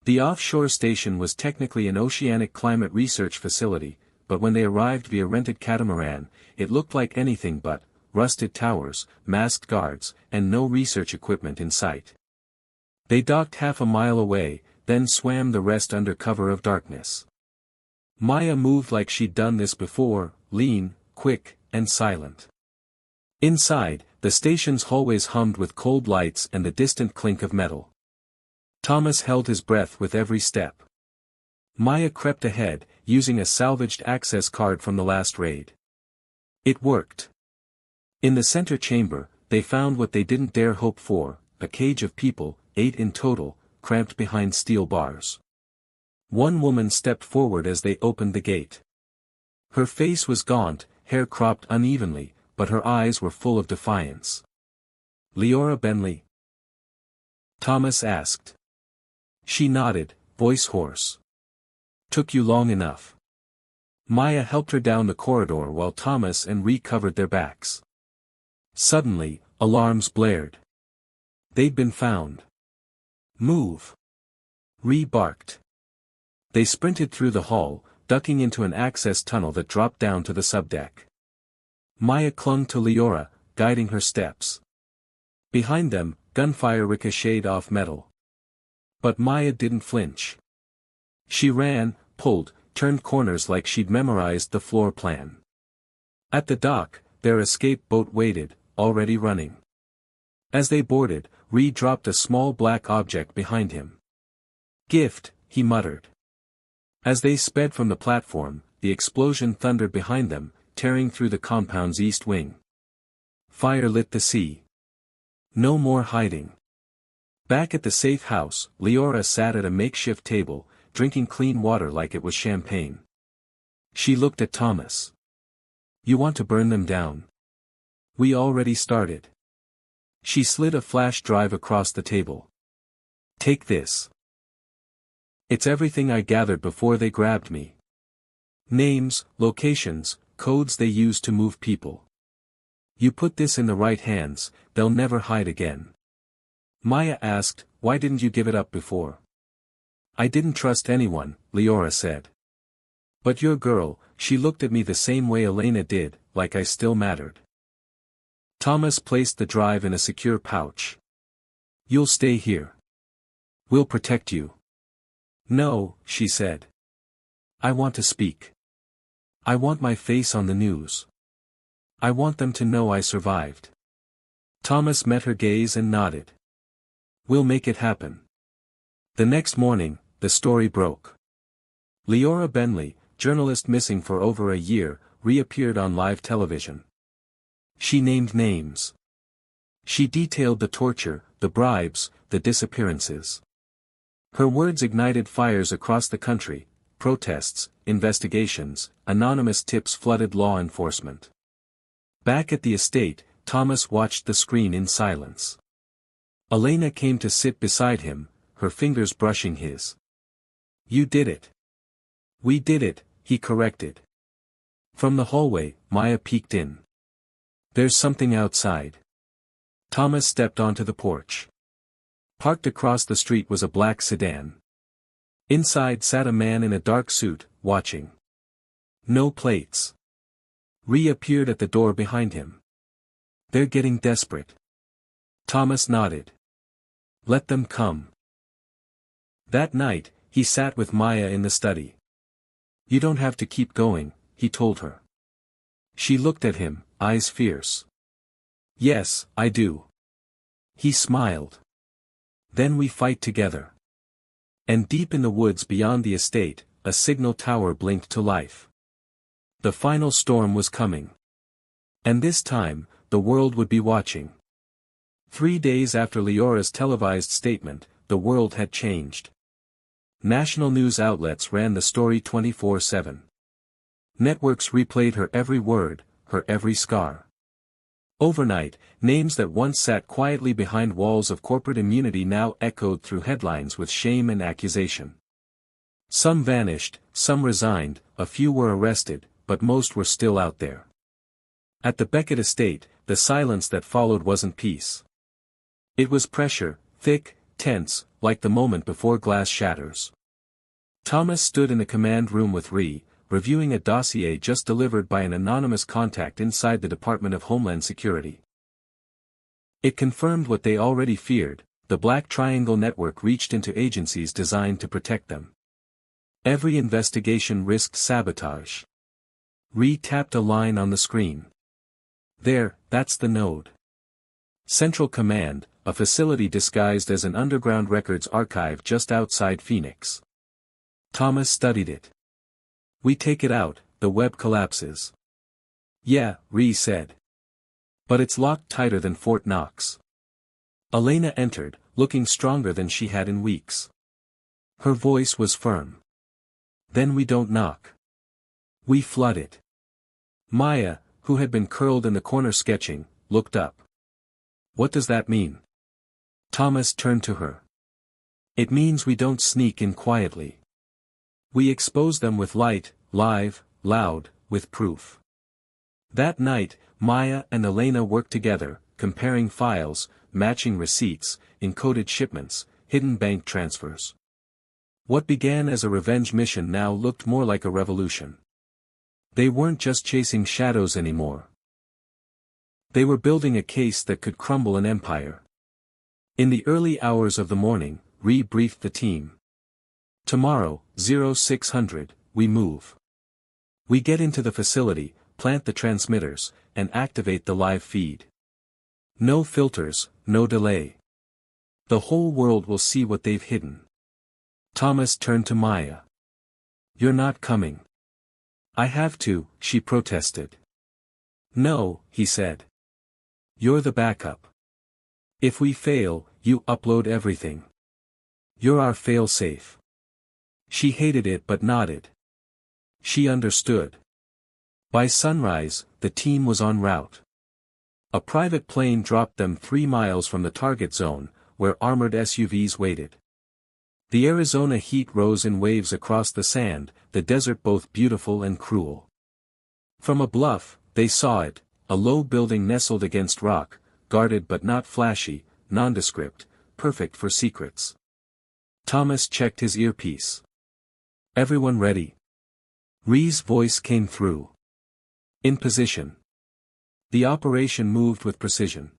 The offshore station was technically an oceanic climate research facility, but when they arrived via rented catamaran, it looked like anything but rusted towers, masked guards, and no research equipment in sight. They docked half a mile away, then swam the rest under cover of darkness. Maya moved like she'd done this before, lean, quick, and silent. Inside, the station's hallways hummed with cold lights and the distant clink of metal. Thomas held his breath with every step. Maya crept ahead, using a salvaged access card from the last raid. It worked. In the center chamber, they found what they didn't dare hope for, a cage of people, 8 in total, cramped behind steel bars. One woman stepped forward as they opened the gate. Her face was gaunt, hair cropped unevenly, but her eyes were full of defiance. Leora Bentley?" Thomas asked. She nodded, voice hoarse. "Took you long enough." Maya helped her down the corridor while Thomas and Ree covered their backs. Suddenly, alarms blared. They'd been found. "Move!" Ree barked. They sprinted through the hall, ducking into an access tunnel that dropped down to the subdeck. Maya clung to Leora, guiding her steps. Behind them, gunfire ricocheted off metal. But Maya didn't flinch. She ran, pulled, turned corners like she'd memorized the floor plan. At the dock, their escape boat waited, already running. As they boarded, Ree dropped a small black object behind him. "Gift," he muttered. As they sped from the platform, the explosion thundered behind them, tearing through the compound's east wing. Fire lit the sea. No more hiding. Back at the safe house, Leora sat at a makeshift table, drinking clean water like it was champagne. She looked at Thomas. "You want to burn them down?" "We already started." She slid a flash drive across the table. "Take this. It's everything I gathered before they grabbed me. Names, locations, codes they use to move people. You put this in the right hands, they'll never hide again." Maya asked, "Why didn't you give it up before?" "I didn't trust anyone," Leora said. "But your girl, she looked at me the same way Elena did, like I still mattered." Thomas placed the drive in a secure pouch. "You'll stay here. We'll protect you." "No," she said. "I want to speak. I want my face on the news. I want them to know I survived." Thomas met her gaze and nodded. "We'll make it happen." The next morning, the story broke. Leora Bentley, journalist missing for over a year, reappeared on live television. She named names. She detailed the torture, the bribes, the disappearances. Her words ignited fires across the country: protests, investigations, anonymous tips flooded law enforcement. Back at the estate, Thomas watched the screen in silence. Elena came to sit beside him, her fingers brushing his. "You did it." "We did it," he corrected. From the hallway, Maya peeked in. "There's something outside." Thomas stepped onto the porch. Parked across the street was a black sedan. Inside sat a man in a dark suit, watching. No plates. Ree appeared at the door behind him. "They're getting desperate." Thomas nodded. "Let them come." That night, he sat with Maya in the study. "You don't have to keep going," he told her. She looked at him, eyes fierce. "Yes, I do." He smiled. "Then we fight together." And deep in the woods beyond the estate, a signal tower blinked to life. The final storm was coming. And this time, the world would be watching. 3 days after Leora's televised statement, the world had changed. National news outlets ran the story 24/7. Networks replayed her every word, her every scar. Overnight, names that once sat quietly behind walls of corporate immunity now echoed through headlines with shame and accusation. Some vanished, some resigned, a few were arrested, but most were still out there. At the Beckett estate, the silence that followed wasn't peace. It was pressure, thick, tense, like the moment before glass shatters. Thomas stood in the command room with Ree, reviewing a dossier just delivered by an anonymous contact inside the Department of Homeland Security. It confirmed what they already feared: the Black Triangle Network reached into agencies designed to protect them. Every investigation risked sabotage. Ree tapped a line on the screen. "There, that's the node. Central Command, a facility disguised as an underground records archive just outside Phoenix." Thomas studied it. "We take it out, the web collapses." "Yeah," Ree said. "But it's locked tighter than Fort Knox." Elena entered, looking stronger than she had in weeks. Her voice was firm. "Then we don't knock. We flood it." Maya, who had been curled in the corner sketching, looked up. What does that mean? Thomas turned to her. It means we don't sneak in quietly. We expose them with light, live, loud, with proof. That night, Maya and Elena worked together, comparing files, matching receipts, encoded shipments, hidden bank transfers. What began as a revenge mission now looked more like a revolution. They weren't just chasing shadows anymore. They were building a case that could crumble an empire. In the early hours of the morning, Ree briefed the team. Tomorrow, 0600, we move. We get into the facility, plant the transmitters, and activate the live feed. No filters, no delay. The whole world will see what they've hidden. Thomas turned to Maya. You're not coming. I have to, she protested. No, he said. You're the backup. If we fail, you upload everything. You're our fail-safe. She hated it but nodded. She understood. By sunrise, the team was en route. A private plane dropped them 3 miles from the target zone, where armored SUVs waited. The Arizona heat rose in waves across the sand, the desert both beautiful and cruel. From a bluff, they saw it, a low building nestled against rock, guarded but not flashy, nondescript, perfect for secrets. Thomas checked his earpiece. Everyone ready? Ree's voice came through. In position. The operation moved with precision.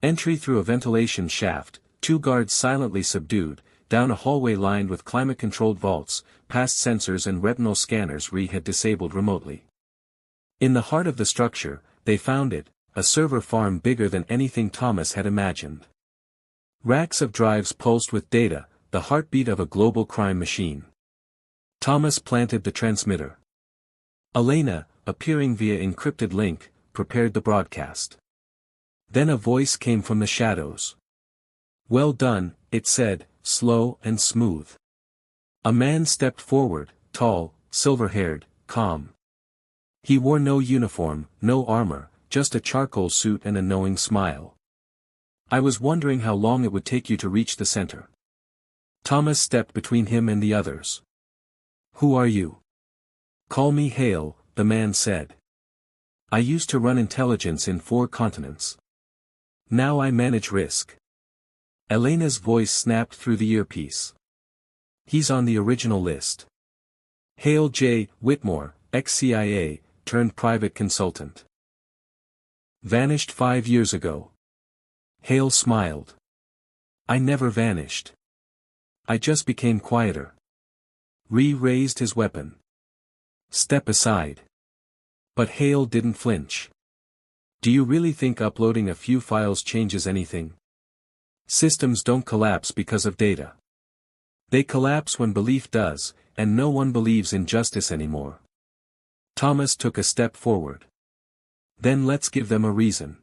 Entry through a ventilation shaft, 2 guards silently subdued, down a hallway lined with climate-controlled vaults, past sensors and retinal scanners Ree had disabled remotely. In the heart of the structure, they found it, a server farm bigger than anything Thomas had imagined. Racks of drives pulsed with data, the heartbeat of a global crime machine. Thomas planted the transmitter. Elena, appearing via encrypted link, prepared the broadcast. Then a voice came from the shadows. Well done, it said, slow and smooth. A man stepped forward, tall, silver-haired, calm. He wore no uniform, no armor, just a charcoal suit and a knowing smile. I was wondering how long it would take you to reach the center. Thomas stepped between him and the others. Who are you? Call me Hale, the man said. I used to run intelligence in 4 continents. Now I manage risk. Elena's voice snapped through the earpiece. He's on the original list. Hale J. Whitmore, ex-CIA, turned private consultant. Vanished 5 years ago. Hale smiled. I never vanished. I just became quieter. Ree raised his weapon. Step aside. But Hale didn't flinch. Do you really think uploading a few files changes anything? Systems don't collapse because of data. They collapse when belief does, and no one believes in justice anymore. Thomas took a step forward. Then let's give them a reason.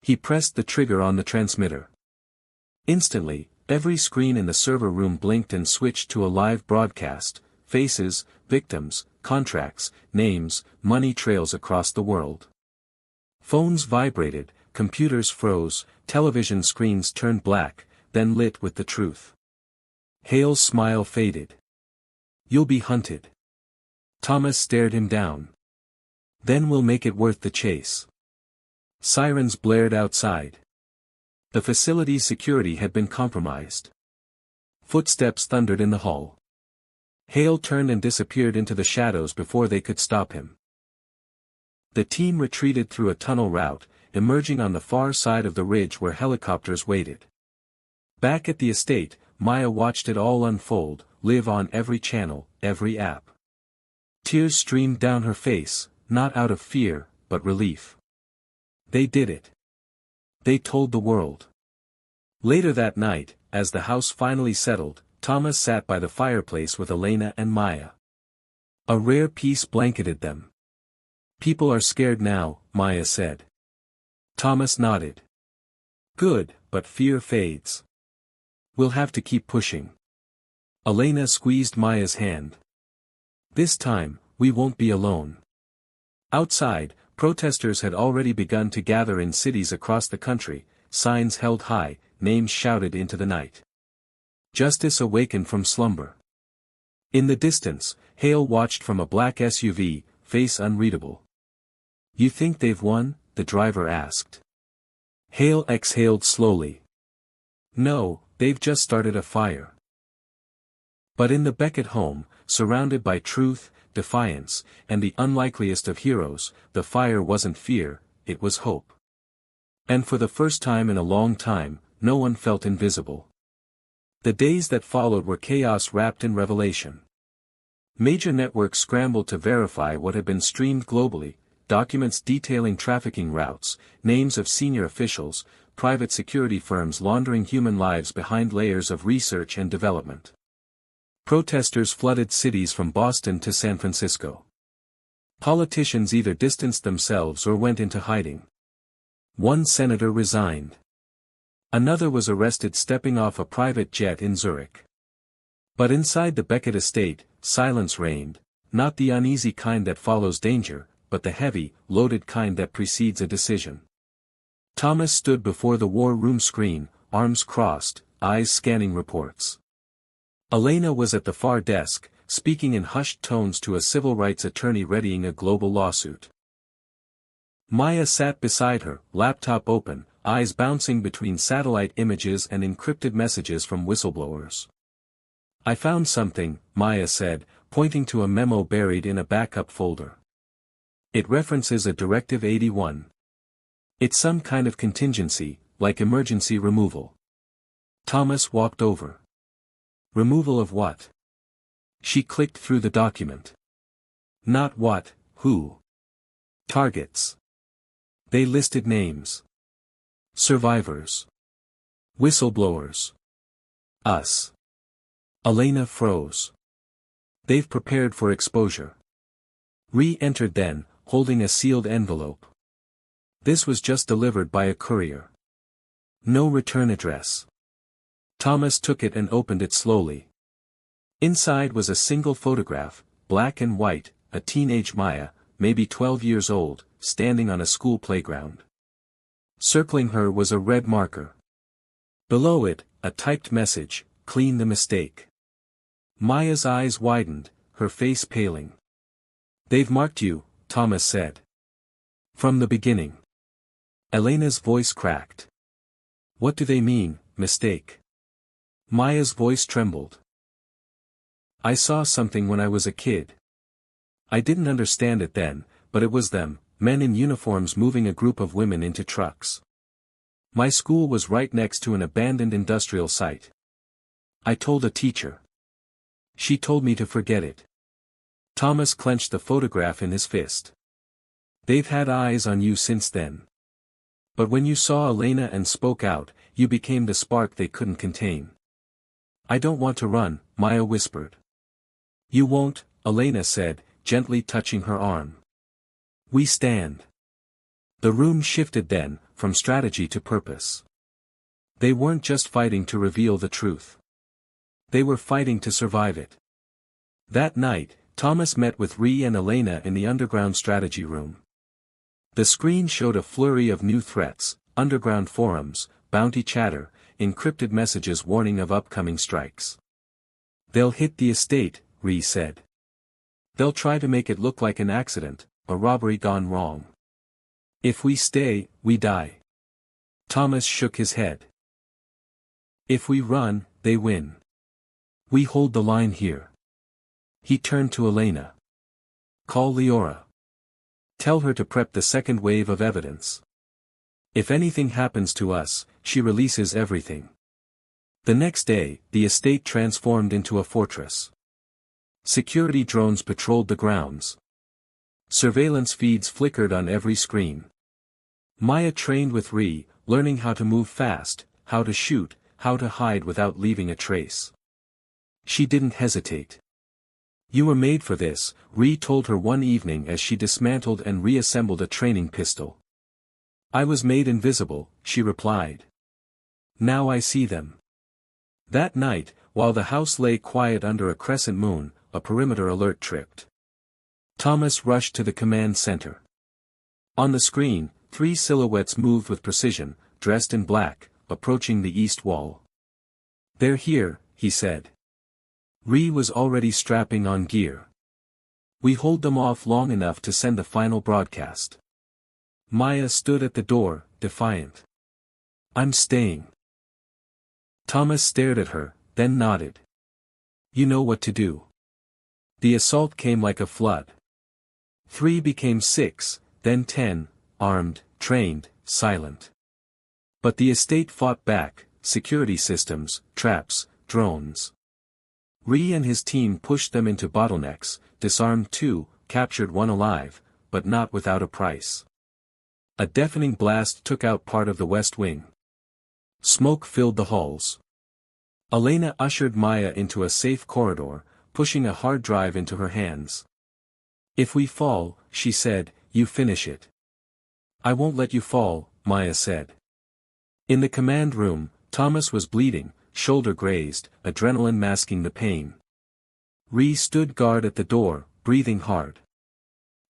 He pressed the trigger on the transmitter. Instantly, every screen in the server room blinked and switched to a live broadcast, faces, victims, contracts, names, money trails across the world. Phones vibrated, computers froze, television screens turned black, then lit with the truth. Hale's smile faded. You'll be hunted. Thomas stared him down. Then we'll make it worth the chase. Sirens blared outside. The facility's security had been compromised. Footsteps thundered in the hall. Hale turned and disappeared into the shadows before they could stop him. The team retreated through a tunnel route, emerging on the far side of the ridge where helicopters waited. Back at the estate, Maya watched it all unfold, live on every channel, every app. Tears streamed down her face, not out of fear, but relief. They did it. They told the world. Later that night, as the house finally settled, Thomas sat by the fireplace with Elena and Maya. A rare peace blanketed them. People are scared now, Maya said. Thomas nodded. Good, but fear fades. We'll have to keep pushing. Elena squeezed Maya's hand. This time, we won't be alone. Outside, Protesters had already begun to gather in cities across the country, signs held high, names shouted into the night. Justice awakened from slumber. In the distance, Hale watched from a black SUV, face unreadable. "You think they've won?" the driver asked. Hale exhaled slowly. "No, they've just started a fire." But in the Beckett home, surrounded by truth, defiance, and the unlikeliest of heroes, the fire wasn't fear, it was hope. And for the first time in a long time, no one felt invisible. The days that followed were chaos wrapped in revelation. Major networks scrambled to verify what had been streamed globally, documents detailing trafficking routes, names of senior officials, private security firms laundering human lives behind layers of research and development. Protesters flooded cities from Boston to San Francisco. Politicians either distanced themselves or went into hiding. One senator resigned. Another was arrested stepping off a private jet in Zurich. But inside the Beckett estate, silence reigned, not the uneasy kind that follows danger, but the heavy, loaded kind that precedes a decision. Thomas stood before the war room screen, arms crossed, eyes scanning reports. Elena was at the far desk, speaking in hushed tones to a civil rights attorney readying a global lawsuit. Maya sat beside her, laptop open, eyes bouncing between satellite images and encrypted messages from whistleblowers. "I found something," Maya said, pointing to a memo buried in a backup folder. "It references a Directive 81. It's some kind of contingency, like emergency removal." Thomas walked over. "Removal of what?" She clicked through the document. "Not what, who." "Targets." They listed names. "Survivors." "Whistleblowers." "Us." Elena froze. "They've prepared for exposure." Re-entered then, holding a sealed envelope. This was just delivered by a courier. No return address. Thomas took it and opened it slowly. Inside was a single photograph, black and white, a teenage Maya, maybe 12 years old, standing on a school playground. Circling her was a red marker. Below it, a typed message, "Clean the mistake." Maya's eyes widened, her face paling. "They've marked you," Thomas said. "From the beginning." Elena's voice cracked. "What do they mean, mistake?" Maya's voice trembled. "I saw something when I was a kid. I didn't understand it then, but it was them, men in uniforms moving a group of women into trucks. My school was right next to an abandoned industrial site. I told a teacher. She told me to forget it." Thomas clenched the photograph in his fist. "They've had eyes on you since then. But when you saw Elena and spoke out, you became the spark they couldn't contain." "I don't want to run," Maya whispered. "You won't," Elena said, gently touching her arm. "We stand." The room shifted then, from strategy to purpose. They weren't just fighting to reveal the truth. They were fighting to survive it. That night, Thomas met with Ree and Elena in the underground strategy room. The screen showed a flurry of new threats, underground forums, bounty chatter, encrypted messages warning of upcoming strikes. "They'll hit the estate," Ree said. "They'll try to make it look like an accident, a robbery gone wrong. If we stay, we die." Thomas shook his head. "If we run, they win. We hold the line here." He turned to Elena. "Call Leora. Tell her to prep the second wave of evidence. If anything happens to us, she releases everything." The next day, the estate transformed into a fortress. Security drones patrolled the grounds. Surveillance feeds flickered on every screen. Maya trained with Ree, learning how to move fast, how to shoot, how to hide without leaving a trace. She didn't hesitate. "You were made for this," Ree told her one evening as she dismantled and reassembled a training pistol. "I was made invisible," she replied. "Now I see them." That night, while the house lay quiet under a crescent moon, a perimeter alert tripped. Thomas rushed to the command center. On the screen, 3 silhouettes moved with precision, dressed in black, approaching the east wall. "They're here," he said. Ree was already strapping on gear. "We hold them off long enough to send the final broadcast." Maya stood at the door, defiant. "I'm staying." Thomas stared at her, then nodded. "You know what to do." The assault came like a flood. 3 became 6, then 10, armed, trained, silent. But the estate fought back, security systems, traps, drones. Ree and his team pushed them into bottlenecks, disarmed 2, captured 1 alive, but not without a price. A deafening blast took out part of the west wing. Smoke filled the halls. Elena ushered Maya into a safe corridor, pushing a hard drive into her hands. "If we fall," she said, "you finish it." "I won't let you fall," Maya said. In the command room, Thomas was bleeding, shoulder grazed, adrenaline masking the pain. Ree stood guard at the door, breathing hard.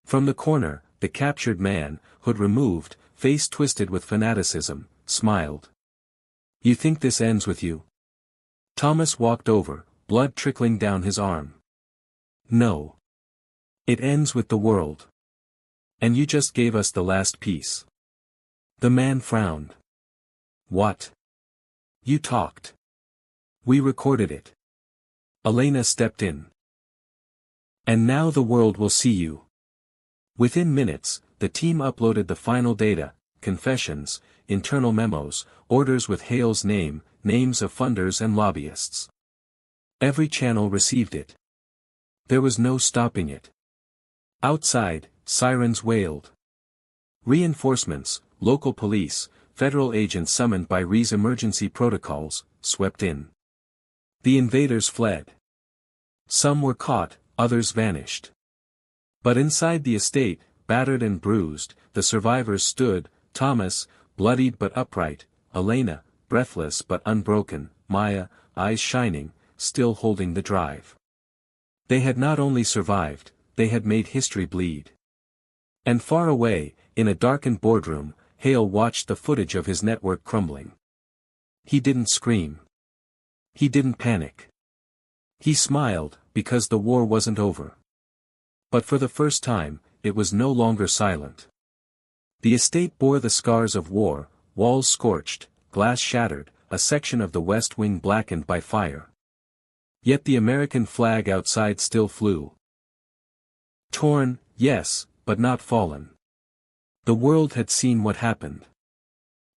From the corner, the captured man, hood removed, face twisted with fanaticism, smiled. "You think this ends with you?" Thomas walked over, blood trickling down his arm. "No. It ends with the world. And you just gave us the last piece." The man frowned. "What? You talked. We recorded it." Elena stepped in. "And now the world will see you." Within minutes, the team uploaded the final data, confessions, internal memos, orders with Hale's name, names of funders and lobbyists. Every channel received it. There was no stopping it. Outside, sirens wailed. Reinforcements, local police, federal agents summoned by Ree's emergency protocols, swept in. The invaders fled. Some were caught, others vanished. But inside the estate, battered and bruised, the survivors stood, Thomas, bloodied but upright, Elena, breathless but unbroken, Maya, eyes shining, still holding the drive. They had not only survived, they had made history bleed. And far away, in a darkened boardroom, Hale watched the footage of his network crumbling. He didn't scream. He didn't panic. He smiled, because the war wasn't over. But for the first time, it was no longer silent. The estate bore the scars of war, walls scorched, glass shattered, a section of the west wing blackened by fire. Yet the American flag outside still flew. Torn, yes, but not fallen. The world had seen what happened.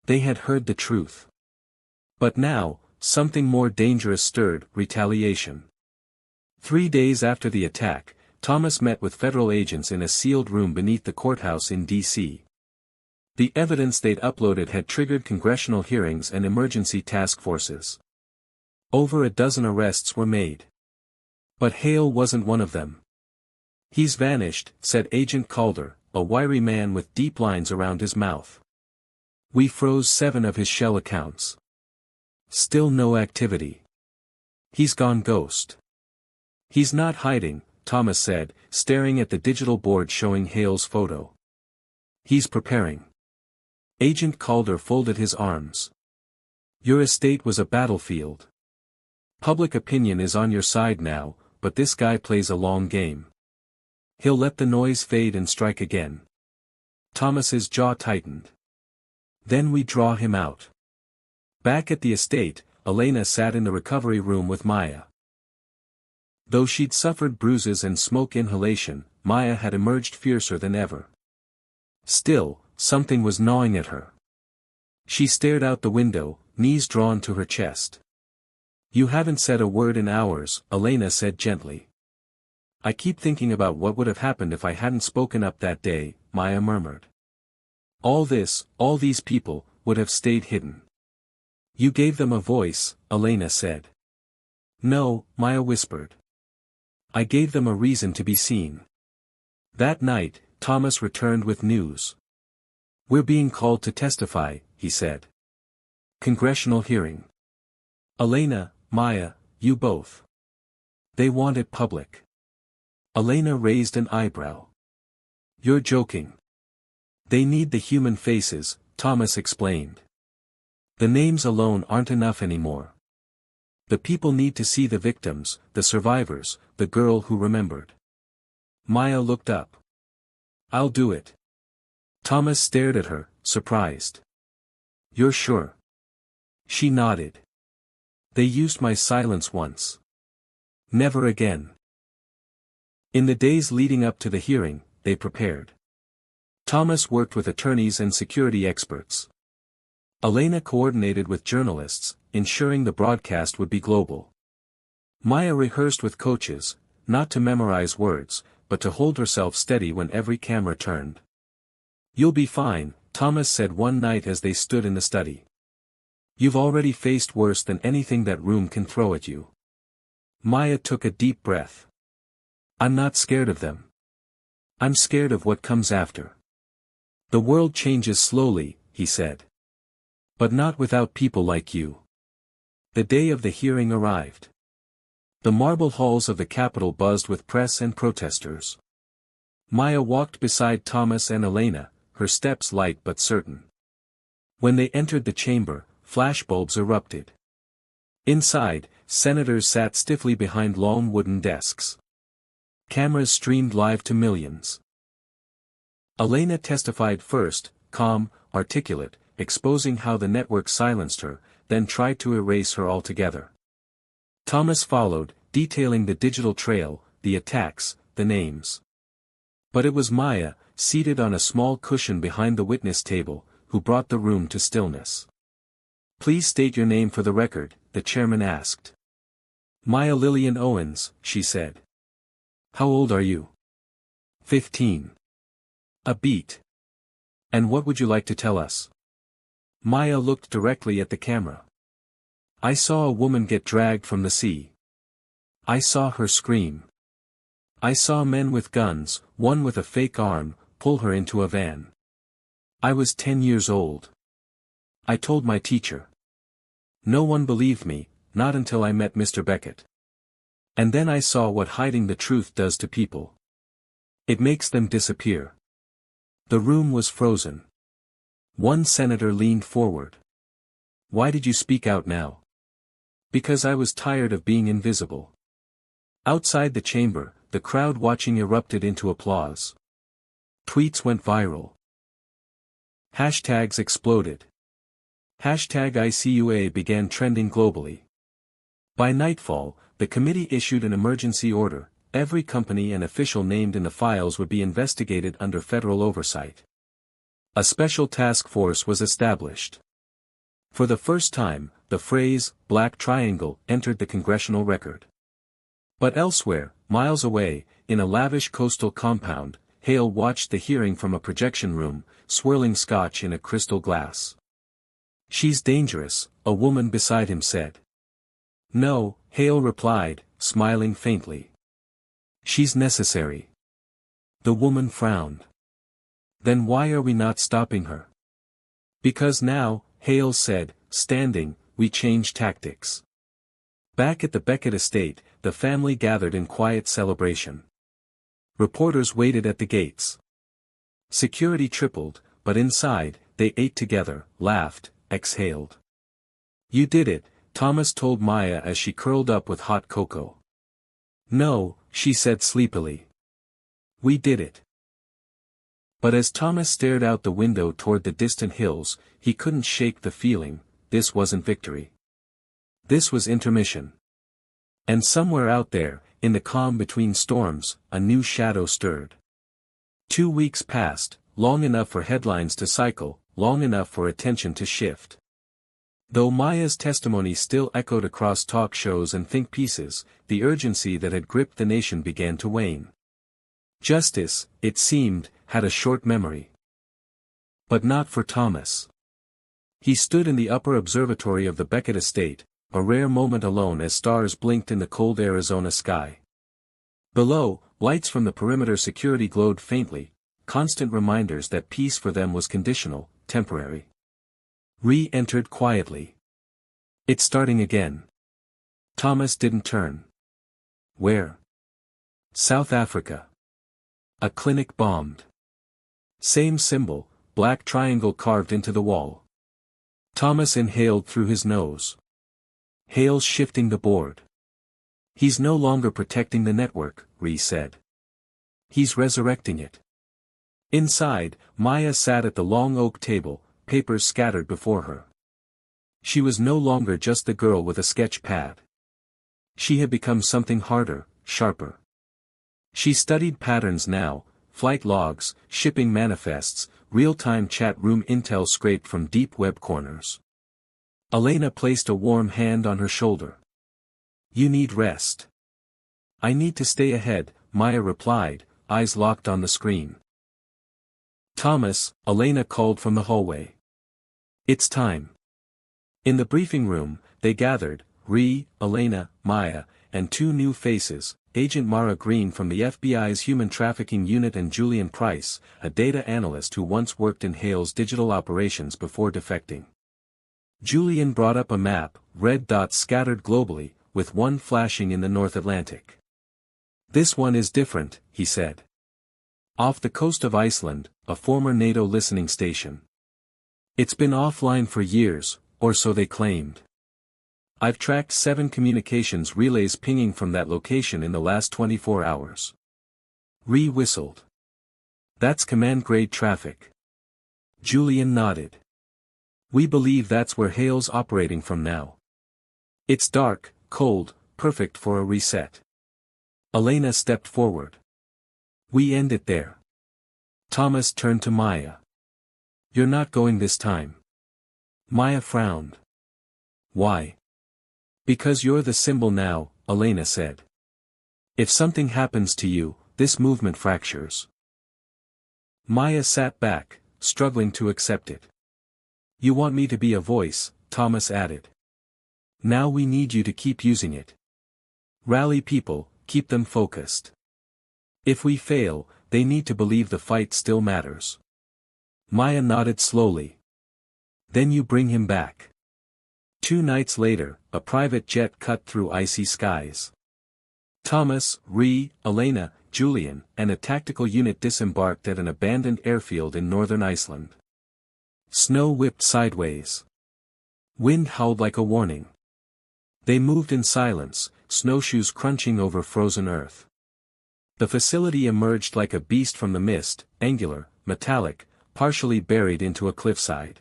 They had heard the truth. But now, something more dangerous stirred, retaliation. 3 days after the attack, Thomas met with federal agents in a sealed room beneath the courthouse in D.C. The evidence they'd uploaded had triggered congressional hearings and emergency task forces. Over a dozen arrests were made. But Hale wasn't one of them. "He's vanished," said Agent Calder, a wiry man with deep lines around his mouth. "We froze 7 of his shell accounts. Still no activity. He's gone ghost." "He's not hiding," Thomas said, staring at the digital board showing Hale's photo. "He's preparing." Agent Calder folded his arms. "Your estate was a battlefield. Public opinion is on your side now, but this guy plays a long game. He'll let the noise fade and strike again." Thomas's jaw tightened. "Then we draw him out." Back at the estate, Elena sat in the recovery room with Maya. Though she'd suffered bruises and smoke inhalation, Maya had emerged fiercer than ever. Still, something was gnawing at her. She stared out the window, knees drawn to her chest. "You haven't said a word in hours," Elena said gently. "I keep thinking about what would have happened if I hadn't spoken up that day," Maya murmured. All these people, would have stayed hidden." "You gave them a voice," Elena said. "No," Maya whispered. "I gave them a reason to be seen." That night, Thomas returned with news. "We're being called to testify," he said. "Congressional hearing." "Elena, Maya, you both. They want it public." Elena raised an eyebrow. "You're joking." They need the human faces, Thomas explained. The names alone aren't enough anymore. The people need to see the victims, the survivors, the girl who remembered. Maya looked up. I'll do it. Thomas stared at her, surprised. You're sure? She nodded. They used my silence once. Never again. In the days leading up to the hearing, they prepared. Thomas worked with attorneys and security experts. Elena coordinated with journalists, ensuring the broadcast would be global. Maya rehearsed with coaches, not to memorize words, but to hold herself steady when every camera turned. You'll be fine, Thomas said one night as they stood in the study. You've already faced worse than anything that room can throw at you. Maya took a deep breath. I'm not scared of them. I'm scared of what comes after. The world changes slowly, he said. But not without people like you. The day of the hearing arrived. The marble halls of the Capitol buzzed with press and protesters. Maya walked beside Thomas and Elena, her steps light but certain. When they entered the chamber, flashbulbs erupted. Inside, senators sat stiffly behind long wooden desks. Cameras streamed live to millions. Elena testified first, calm, articulate, exposing how the network silenced her, then tried to erase her altogether. Thomas followed, detailing the digital trail, the attacks, the names. But it was Maya, seated on a small cushion behind the witness table, who brought the room to stillness. Please state your name for the record, the chairman asked. Maya Lillian Owens, she said. How old are you? 15. A beat. And what would you like to tell us? Maya looked directly at the camera. I saw a woman get dragged from the sea. I saw her scream. I saw men with guns, one with a fake arm, pull her into a van. I was 10 years old. I told my teacher. No one believed me, not until I met Mr. Beckett. And then I saw what hiding the truth does to people. It makes them disappear. The room was frozen. One senator leaned forward. Why did you speak out now? Because I was tired of being invisible. Outside the chamber, the crowd watching erupted into applause. Tweets went viral. Hashtags exploded. Hashtag ICUA began trending globally. By nightfall, the committee issued an emergency order. Every company and official named in the files would be investigated under federal oversight. A special task force was established. For the first time, the phrase, "Black Triangle," entered the congressional record. But elsewhere, miles away, in a lavish coastal compound, Hale watched the hearing from a projection room, swirling scotch in a crystal glass. She's dangerous, a woman beside him said. No, Hale replied, smiling faintly. She's necessary. The woman frowned. Then why are we not stopping her? Because now, Hale said, standing, we change tactics. Back at the Beckett estate, the family gathered in quiet celebration. Reporters waited at the gates. Security tripled, but inside, they ate together, laughed, exhaled. You did it, Thomas told Maya as she curled up with hot cocoa. No, she said sleepily. We did it. But as Thomas stared out the window toward the distant hills, he couldn't shake the feeling, this wasn't victory. This was intermission. And somewhere out there, in the calm between storms, a new shadow stirred. 2 weeks passed, long enough for headlines to cycle, long enough for attention to shift. Though Maya's testimony still echoed across talk shows and think pieces, the urgency that had gripped the nation began to wane. Justice, it seemed, had a short memory. But not for Thomas. He stood in the upper observatory of the Beckett estate, a rare moment alone as stars blinked in the cold Arizona sky. Below, lights from the perimeter security glowed faintly, constant reminders that peace for them was conditional, temporary. Re-entered quietly. It's starting again. Thomas didn't turn. Where? South Africa. A clinic bombed. Same symbol, black triangle carved into the wall. Thomas inhaled through his nose. Hale's shifting the board. He's no longer protecting the network, Ree said. He's resurrecting it. Inside, Maya sat at the long oak table, papers scattered before her. She was no longer just the girl with a sketch pad. She had become something harder, sharper. She studied patterns now, flight logs, shipping manifests, real-time chat room intel scraped from deep web corners. Elena placed a warm hand on her shoulder. You need rest. I need to stay ahead, Maya replied, eyes locked on the screen. Thomas, Elena called from the hallway. It's time. In the briefing room, they gathered, Ree, Elena, Maya, and two new faces, Agent Mara Green from the FBI's Human Trafficking Unit and Julian Price, a data analyst who once worked in Hale's digital operations before defecting. Julian brought up a map, red dots scattered globally, with one flashing in the North Atlantic. This one is different, he said. Off the coast of Iceland, a former NATO listening station. It's been offline for years, or so they claimed. I've tracked 7 communications relays pinging from that location in the last 24 hours. Ree whistled. That's command-grade traffic. Julian nodded. We believe that's where Hale's operating from now. It's dark, cold, perfect for a reset. Elena stepped forward. We end it there. Thomas turned to Maya. You're not going this time. Maya frowned. Why? Because you're the symbol now, Elena said. If something happens to you, this movement fractures. Maya sat back, struggling to accept it. You want me to be a voice, Thomas added. Now we need you to keep using it. Rally people, keep them focused. If we fail, they need to believe the fight still matters. Maya nodded slowly. Then you bring him back. 2 nights later, a private jet cut through icy skies. Thomas, Ree, Elena, Julian, and a tactical unit disembarked at an abandoned airfield in northern Iceland. Snow whipped sideways. Wind howled like a warning. They moved in silence, snowshoes crunching over frozen earth. The facility emerged like a beast from the mist, angular, metallic, partially buried into a cliffside.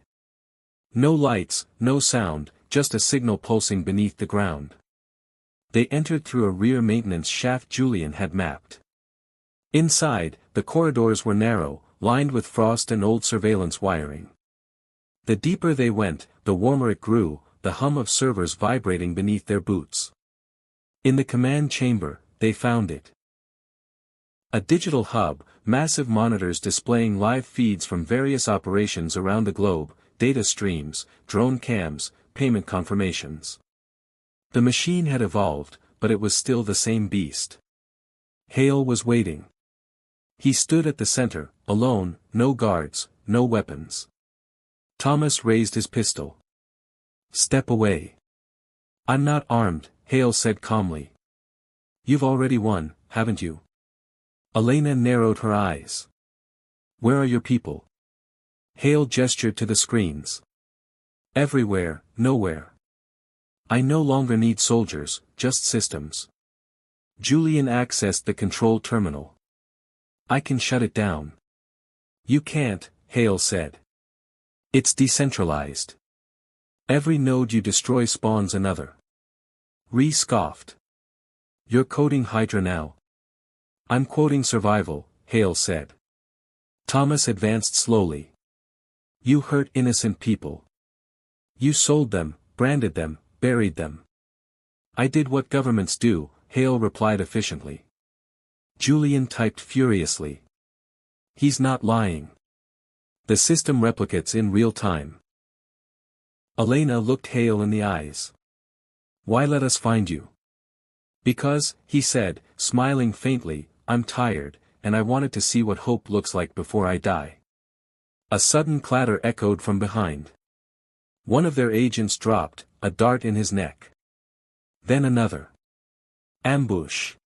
No lights, no sound, just a signal pulsing beneath the ground. They entered through a rear maintenance shaft Julian had mapped. Inside, the corridors were narrow, lined with frost and old surveillance wiring. The deeper they went, the warmer it grew, the hum of servers vibrating beneath their boots. In the command chamber, they found it. A digital hub, massive monitors displaying live feeds from various operations around the globe, data streams, drone cams, payment confirmations. The machine had evolved, but it was still the same beast. Hale was waiting. He stood at the center, alone, no guards, no weapons. Thomas raised his pistol. Step away. I'm not armed, Hale said calmly. You've already won, haven't you? Elena narrowed her eyes. Where are your people? Hale gestured to the screens. Everywhere, nowhere. I no longer need soldiers, just systems. Julian accessed the control terminal. I can shut it down. You can't, Hale said. It's decentralized. Every node you destroy spawns another. Ree scoffed. You're coding Hydra now. I'm quoting survival, Hale said. Thomas advanced slowly. You hurt innocent people. You sold them, branded them, buried them. I did what governments do, Hale replied efficiently. Julian typed furiously. He's not lying. The system replicates in real time. Elena looked Hale in the eyes. Why let us find you? Because, he said, smiling faintly, I'm tired, and I wanted to see what hope looks like before I die. A sudden clatter echoed from behind. One of their agents dropped, a dart in his neck. Then another. Ambush.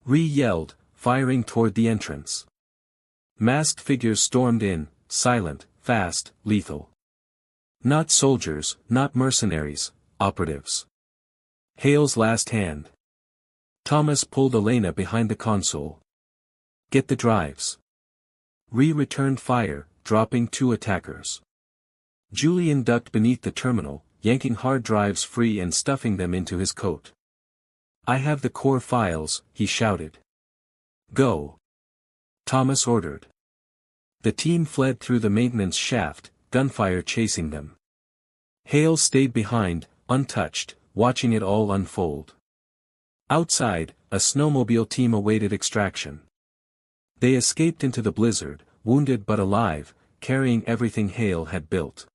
Ree yelled, firing toward the entrance. Masked figures stormed in, silent, fast, lethal. Not soldiers, not mercenaries, operatives. Hale's last hand. Thomas pulled Elena behind the console. Get the drives. Ree returned fire, dropping 2 attackers. Julian ducked beneath the terminal, yanking hard drives free and stuffing them into his coat. I have the core files, he shouted. Go. Thomas ordered. The team fled through the maintenance shaft, gunfire chasing them. Hale stayed behind, untouched, watching it all unfold. Outside, a snowmobile team awaited extraction. They escaped into the blizzard, wounded but alive, carrying everything Hale had built.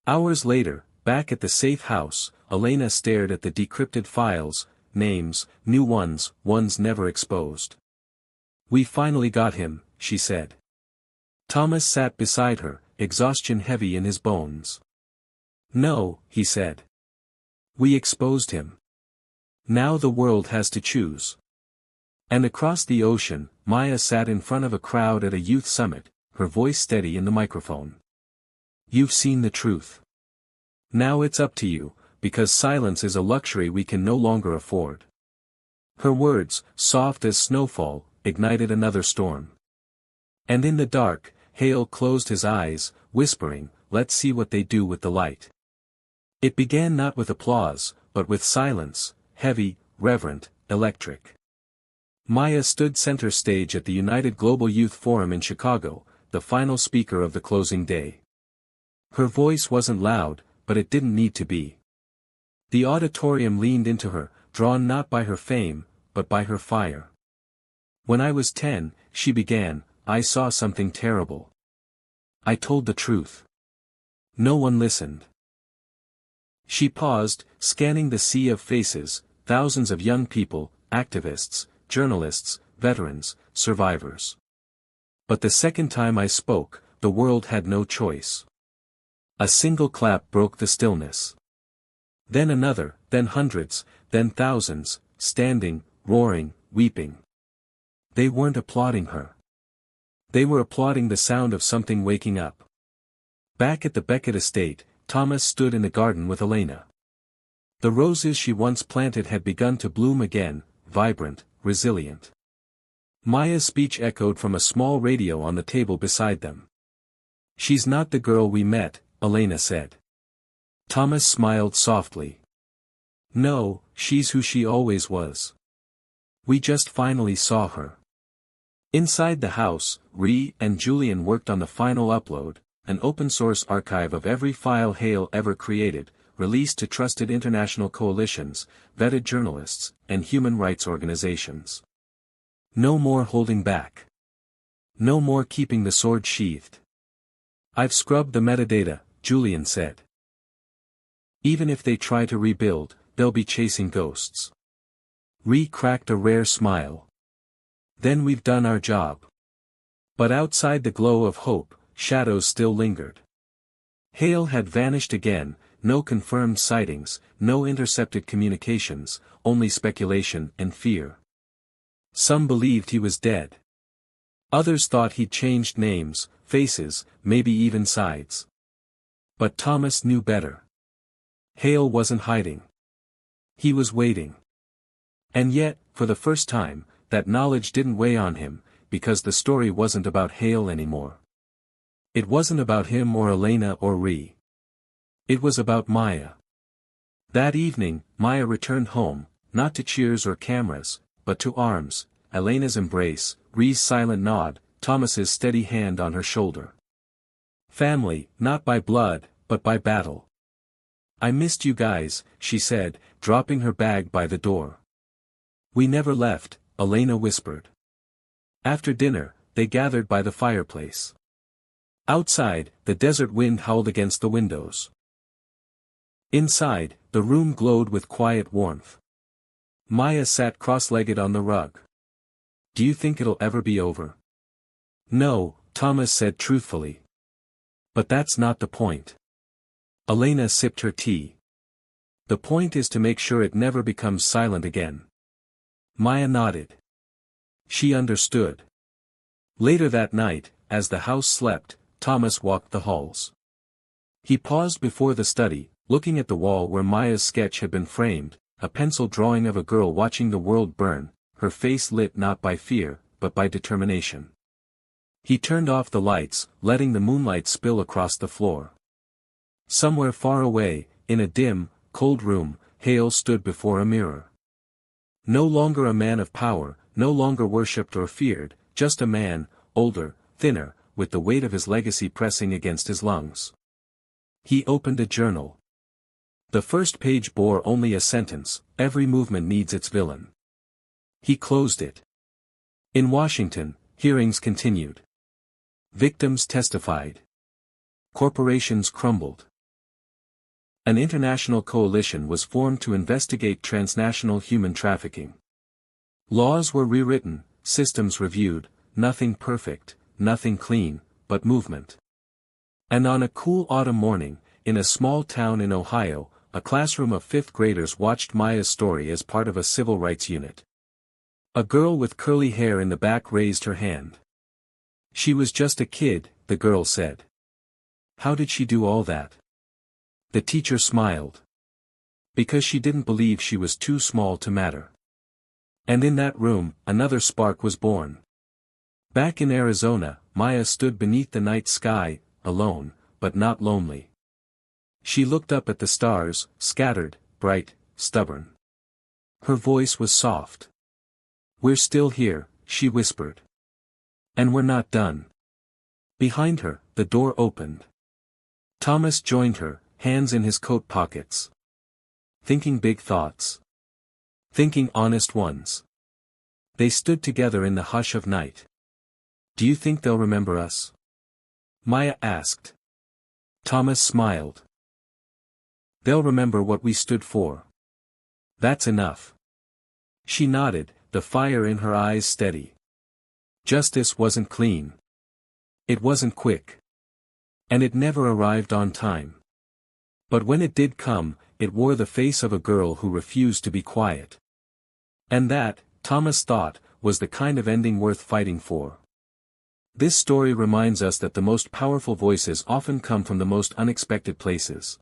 Hours later, back at the safe house, Elena stared at the decrypted files, names, new ones never exposed. We finally got him, she said. Thomas sat beside her, exhaustion heavy in his bones. No, he said. We exposed him. Now the world has to choose. And across the ocean, Maya sat in front of a crowd at a youth summit, her voice steady in the microphone. You've seen the truth. Now it's up to you, because silence is a luxury we can no longer afford. Her words, soft as snowfall, ignited another storm. And in the dark, Hale closed his eyes, whispering, let's see what they do with the light. It began not with applause, but with silence, heavy, reverent, electric. Maya stood center stage at the United Global Youth Forum in Chicago, the final speaker of the closing day. Her voice wasn't loud, but it didn't need to be. The auditorium leaned into her, drawn not by her fame, but by her fire. When I was 10, she began, I saw something terrible. I told the truth. No one listened. She paused, scanning the sea of faces, thousands of young people, activists, journalists, veterans, survivors. But the second time I spoke, the world had no choice. A single clap broke the stillness. Then another, then hundreds, then thousands, standing, roaring, weeping. They weren't applauding her. They were applauding the sound of something waking up. Back at the Beckett estate, Thomas stood in the garden with Elena. The roses she once planted had begun to bloom again, vibrant, resilient. Maya's speech echoed from a small radio on the table beside them. She's not the girl we met, Elena said. Thomas smiled softly. No, she's who she always was. We just finally saw her. Inside the house, Ree and Julian worked on the final upload, an open-source archive of every file Hale ever created, released to trusted international coalitions, vetted journalists, and human rights organizations. No more holding back. No more keeping the sword sheathed. I've scrubbed the metadata, Julian said. Even if they try to rebuild, they'll be chasing ghosts. Ree cracked a rare smile. Then we've done our job. But outside the glow of hope, shadows still lingered. Hale had vanished again, no confirmed sightings, no intercepted communications, only speculation and fear. Some believed he was dead. Others thought he'd changed names, faces, maybe even sides. But Thomas knew better. Hale wasn't hiding. He was waiting. And yet, for the first time, that knowledge didn't weigh on him, because the story wasn't about Hale anymore. It wasn't about him or Elena or Ree. It was about Maya. That evening, Maya returned home, not to cheers or cameras, but to arms, Elena's embrace, Ree's silent nod, Thomas's steady hand on her shoulder. Family, not by blood, but by battle. I missed you guys, she said, dropping her bag by the door. We never left, Elena whispered. After dinner, they gathered by the fireplace. Outside, the desert wind howled against the windows. Inside, the room glowed with quiet warmth. Maya sat cross-legged on the rug. Do you think it'll ever be over? No, Thomas said truthfully. But that's not the point. Elena sipped her tea. The point is to make sure it never becomes silent again. Maya nodded. She understood. Later that night, as the house slept, Thomas walked the halls. He paused before the study, looking at the wall where Maya's sketch had been framed, a pencil drawing of a girl watching the world burn, her face lit not by fear, but by determination. He turned off the lights, letting the moonlight spill across the floor. Somewhere far away, in a dim, cold room, Hale stood before a mirror. No longer a man of power, no longer worshipped or feared, just a man, older, thinner, with the weight of his legacy pressing against his lungs. He opened a journal. The first page bore only a sentence, "Every movement needs its villain." He closed it. In Washington, hearings continued. Victims testified. Corporations crumbled. An international coalition was formed to investigate transnational human trafficking. Laws were rewritten, systems reviewed, nothing perfect, nothing clean, but movement. And on a cool autumn morning, in a small town in Ohio, a classroom of fifth graders watched Maya's story as part of a civil rights unit. A girl with curly hair in the back raised her hand. "She was just a kid," the girl said. "How did she do all that?" The teacher smiled. "Because she didn't believe she was too small to matter." And in that room, another spark was born. Back in Arizona, Maya stood beneath the night sky, alone, but not lonely. She looked up at the stars, scattered, bright, stubborn. Her voice was soft. "We're still here," she whispered. "And we're not done." Behind her, the door opened. Thomas joined her, hands in his coat pockets. Thinking big thoughts. Thinking honest ones. They stood together in the hush of night. "Do you think they'll remember us?" Maya asked. Thomas smiled. "They'll remember what we stood for. That's enough." She nodded, the fire in her eyes steady. Justice wasn't clean. It wasn't quick. And it never arrived on time. But when it did come, it wore the face of a girl who refused to be quiet. And that, Thomas thought, was the kind of ending worth fighting for. This story reminds us that the most powerful voices often come from the most unexpected places.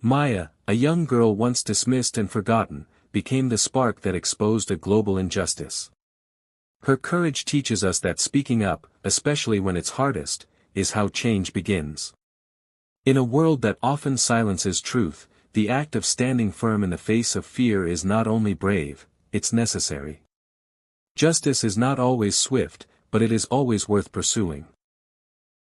Maya, a young girl once dismissed and forgotten, became the spark that exposed a global injustice. Her courage teaches us that speaking up, especially when it's hardest, is how change begins. In a world that often silences truth, the act of standing firm in the face of fear is not only brave, it's necessary. Justice is not always swift, but it is always worth pursuing.